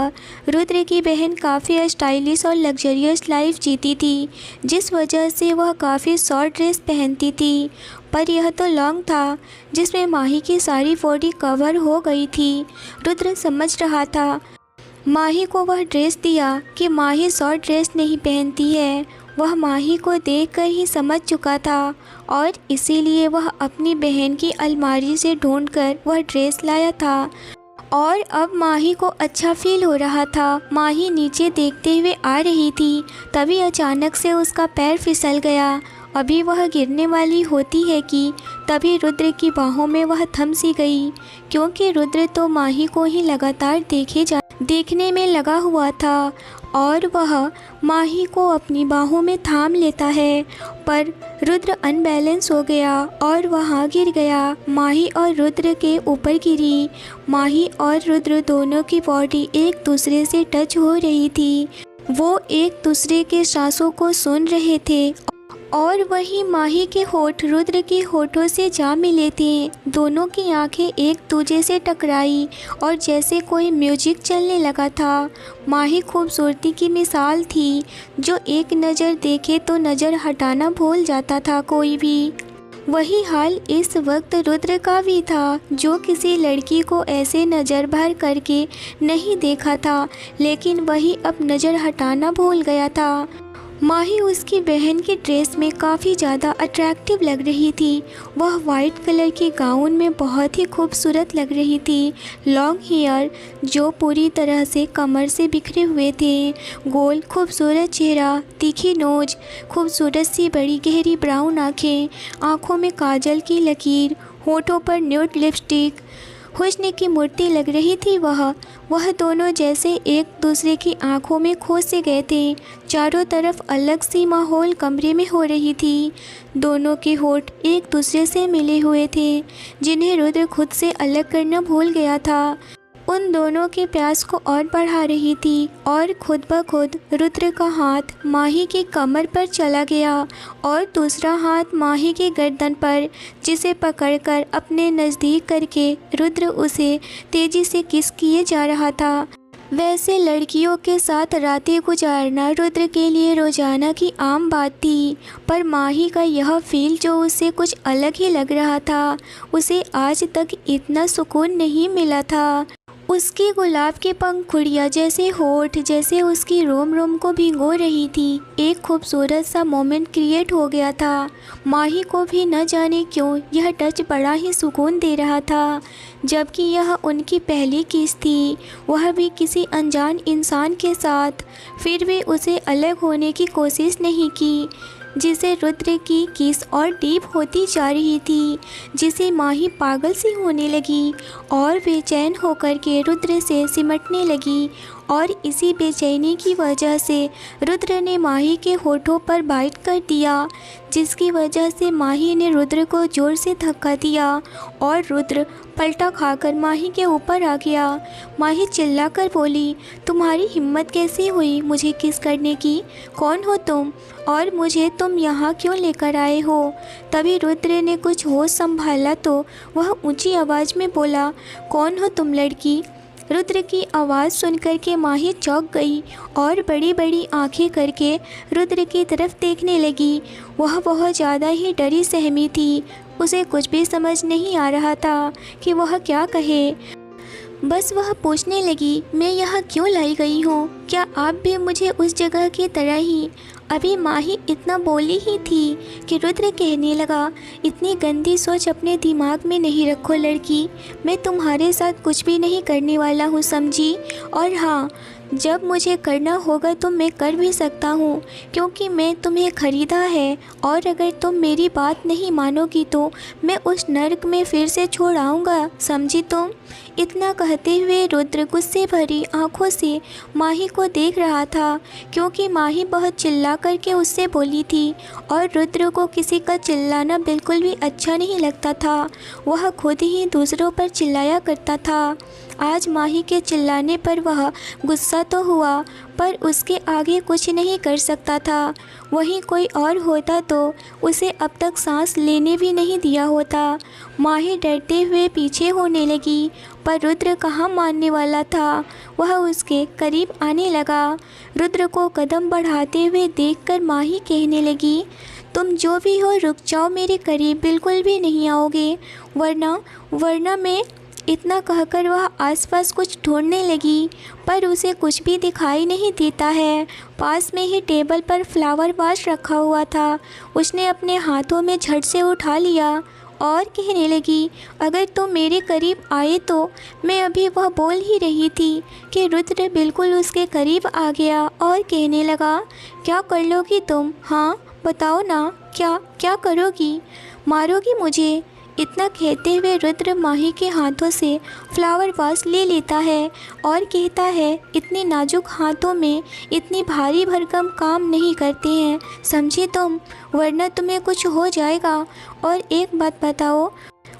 [SPEAKER 1] रुद्र की बहन काफ़ी स्टाइलिश और लग्जरियस लाइफ जीती थी, जिस वजह से वह काफ़ी शॉर्ट ड्रेस पहनती थी, पर यह तो लॉन्ग था जिसमें माही की सारी बॉडी कवर हो गई थी। रुद्र समझ रहा था। माही को वह ड्रेस दिया कि माही शॉर्ट ड्रेस नहीं पहनती है। वह माही को देखकर ही समझ चुका था और इसीलिए वह अपनी बहन की अलमारी से ढूंढकर वह ड्रेस लाया था और अब माही को अच्छा फील हो रहा था। माही नीचे देखते हुए आ रही थी, तभी अचानक से उसका पैर फिसल गया। अभी वह गिरने वाली होती है कि तभी रुद्र की बाहों में वह थम सी गई, क्योंकि रुद्र तो माही को ही लगातार देखने में लगा हुआ था और वह माही को अपनी बाहों में थाम लेता है, पर रुद्र अनबैलेंस हो गया और वहाँ गिर गया। माही और रुद्र के ऊपर गिरी। माही और रुद्र दोनों की बॉडी एक दूसरे से टच हो रही थी। वो एक दूसरे के सांसों को सुन रहे थे और वहीं माही के होठ रुद्र के होठों से जा मिले थे। दोनों की आंखें एक दूसरे से टकराई और जैसे कोई म्यूजिक चलने लगा था। माही खूबसूरती की मिसाल थी, जो एक नज़र देखे तो नज़र हटाना भूल जाता था कोई भी। वही हाल इस वक्त रुद्र का भी था, जो किसी लड़की को ऐसे नज़र भर करके नहीं देखा था, लेकिन वही अब नज़र हटाना भूल गया था। माही उसकी बहन की ड्रेस में काफ़ी ज़्यादा अट्रैक्टिव लग रही थी। वह वाइट कलर के गाउन में बहुत ही खूबसूरत लग रही थी। लॉन्ग हेयर जो पूरी तरह से कमर से बिखरे हुए थे, गोल खूबसूरत चेहरा, तीखी नोज, खूबसूरत सी बड़ी गहरी ब्राउन आँखें, आँखों में काजल की लकीर, होठों पर न्यूड लिपस्टिक, हुस्न की मूर्ति लग रही थी। वह दोनों जैसे एक दूसरे की आंखों में खो से गए थे। चारों तरफ अलग सी माहौल कमरे में हो रही थी। दोनों के होठ एक दूसरे से मिले हुए थे, जिन्हें रुद्र खुद से अलग करना भूल गया था। उन दोनों के प्यास को और बढ़ा रही थी और खुद ब खुद रुद्र का हाथ माही की कमर पर चला गया और दूसरा हाथ माही के गर्दन पर, जिसे पकड़कर अपने नज़दीक करके रुद्र उसे तेज़ी से किस किए जा रहा था। वैसे लड़कियों के साथ रातें गुजारना रुद्र के लिए रोज़ाना की आम बात थी, पर माही का यह फील जो उसे कुछ अलग ही लग रहा था। उसे आज तक इतना सुकून नहीं मिला था। उसकी गुलाब के पंखुड़ियाँ जैसे होठ जैसे उसकी रोम रोम को भिगो रही थी। एक खूबसूरत सा मोमेंट क्रिएट हो गया था। माही को भी न जाने क्यों यह टच बड़ा ही सुकून दे रहा था, जबकि यह उनकी पहली किस थी, वह भी किसी अनजान इंसान के साथ। फिर भी उसे अलग होने की कोशिश नहीं की, जिसे रुद्र की किस और डीप होती जा रही थी, जिसे माही पागल सी होने लगी और बेचैन होकर के रुद्र से सिमटने लगी। और इसी बेचैनी की वजह से रुद्र ने माही के होठों पर बाइट कर दिया, जिसकी वजह से माही ने रुद्र को ज़ोर से धक्का दिया और रुद्र पलटा खाकर माही के ऊपर आ गया। माही चिल्लाकर बोली, तुम्हारी हिम्मत कैसे हुई मुझे किस करने की? कौन हो तुम और मुझे तुम यहाँ क्यों लेकर आए हो? तभी रुद्र ने कुछ होश संभाला तो वह ऊंची आवाज़ में बोला, कौन हो तुम लड़की? रुद्र की आवाज़ सुनकर के माही चौंक गई और बड़ी बड़ी आंखें करके रुद्र की तरफ देखने लगी। वह बहुत ज़्यादा ही डरी सहमी थी। उसे कुछ भी समझ नहीं आ रहा था कि वह क्या कहे। बस वह पूछने लगी, मैं यहाँ क्यों लाई गई हूँ? क्या आप भी मुझे उस जगह की तरह ही? अभी माही इतना बोली ही थी कि रुद्र कहने लगा, इतनी गंदी सोच अपने दिमाग में नहीं रखो लड़की। मैं तुम्हारे साथ कुछ भी नहीं करने वाला हूँ, समझी? और हाँ, जब मुझे करना होगा तो मैं कर भी सकता हूँ, क्योंकि मैं तुम्हें ख़रीदा है। और अगर तुम मेरी बात नहीं मानोगी तो मैं उस नर्क में फिर से छोड़ आऊँगा, समझी तुम? इतना कहते हुए रुद्र गुस्से भरी आंखों से माही को देख रहा था, क्योंकि माही बहुत चिल्ला करके उससे बोली थी और रुद्र को किसी का चिल्लाना बिल्कुल भी अच्छा नहीं लगता था। वह खुद ही दूसरों पर चिल्लाया करता था। आज माही के चिल्लाने पर वह गुस्सा तो हुआ, पर उसके आगे कुछ नहीं कर सकता था। वहीं कोई और होता तो उसे अब तक सांस लेने भी नहीं दिया होता। माही डरते हुए पीछे होने लगी, पर रुद्र कहाँ मानने वाला था। वह उसके करीब आने लगा। रुद्र को कदम बढ़ाते हुए देखकर माही कहने लगी, तुम जो भी हो रुक जाओ, मेरे करीब बिल्कुल भी नहीं आओगे, वरना मैं। इतना कहकर वह आसपास कुछ ढूंढने लगी, पर उसे कुछ भी दिखाई नहीं देता है। पास में ही टेबल पर फ्लावर वाश रखा हुआ था। उसने अपने हाथों में झट से उठा लिया और कहने लगी, अगर तुम मेरे करीब आए तो। मैं अभी वह बोल ही रही थी कि रुद्र बिल्कुल उसके करीब आ गया और कहने लगा, क्या कर लोगी तुम? हाँ बताओ ना, क्या करोगी? मारोगी मुझे? इतना कहते हुए रुद्र माही के हाथों से फ्लावर वास ले लेता है और कहता है, इतने नाजुक हाथों में इतनी भारी भरकम काम नहीं करते हैं, समझी तुम? वरना तुम्हें कुछ हो जाएगा। और एक बात बताओ।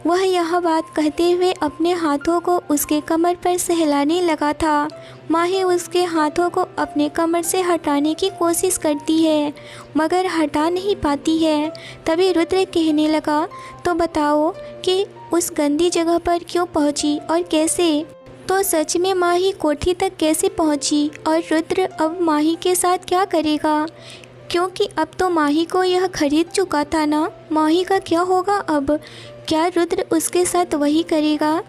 [SPEAKER 1] वह यह बात कहते हुए अपने हाथों को उसके कमर पर सहलाने लगा था। माही उसके हाथों को अपने कमर से हटाने की कोशिश करती है, मगर हटा नहीं पाती है। तभी रुद्र कहने लगा, तो बताओ कि उस गंदी जगह पर क्यों पहुंची और कैसे? तो सच में माही कोठी तक कैसे पहुंची और रुद्र अब माही के साथ क्या करेगा? क्योंकि अब तो माही को यह खरीद चुका था ना। माही का क्या होगा अब? क्या रुद्र उसके साथ वही करेगा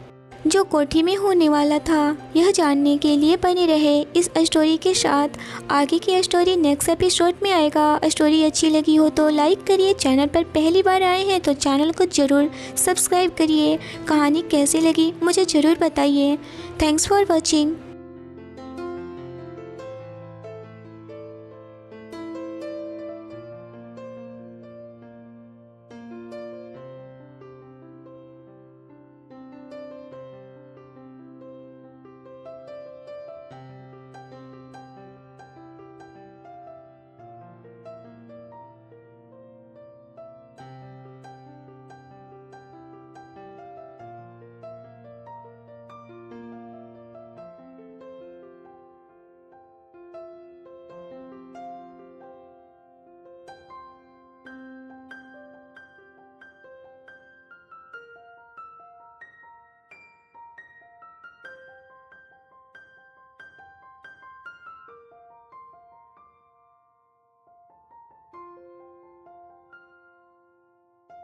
[SPEAKER 1] जो कोठी में होने वाला था? यह जानने के लिए बने रहे इस स्टोरी के साथ। आगे की स्टोरी नेक्स्ट एपिसोड में आएगा। स्टोरी अच्छी लगी हो तो लाइक करिए। चैनल पर पहली बार आए हैं तो चैनल को ज़रूर सब्सक्राइब करिए। कहानी कैसी लगी मुझे ज़रूर बताइए। Thanks for watching.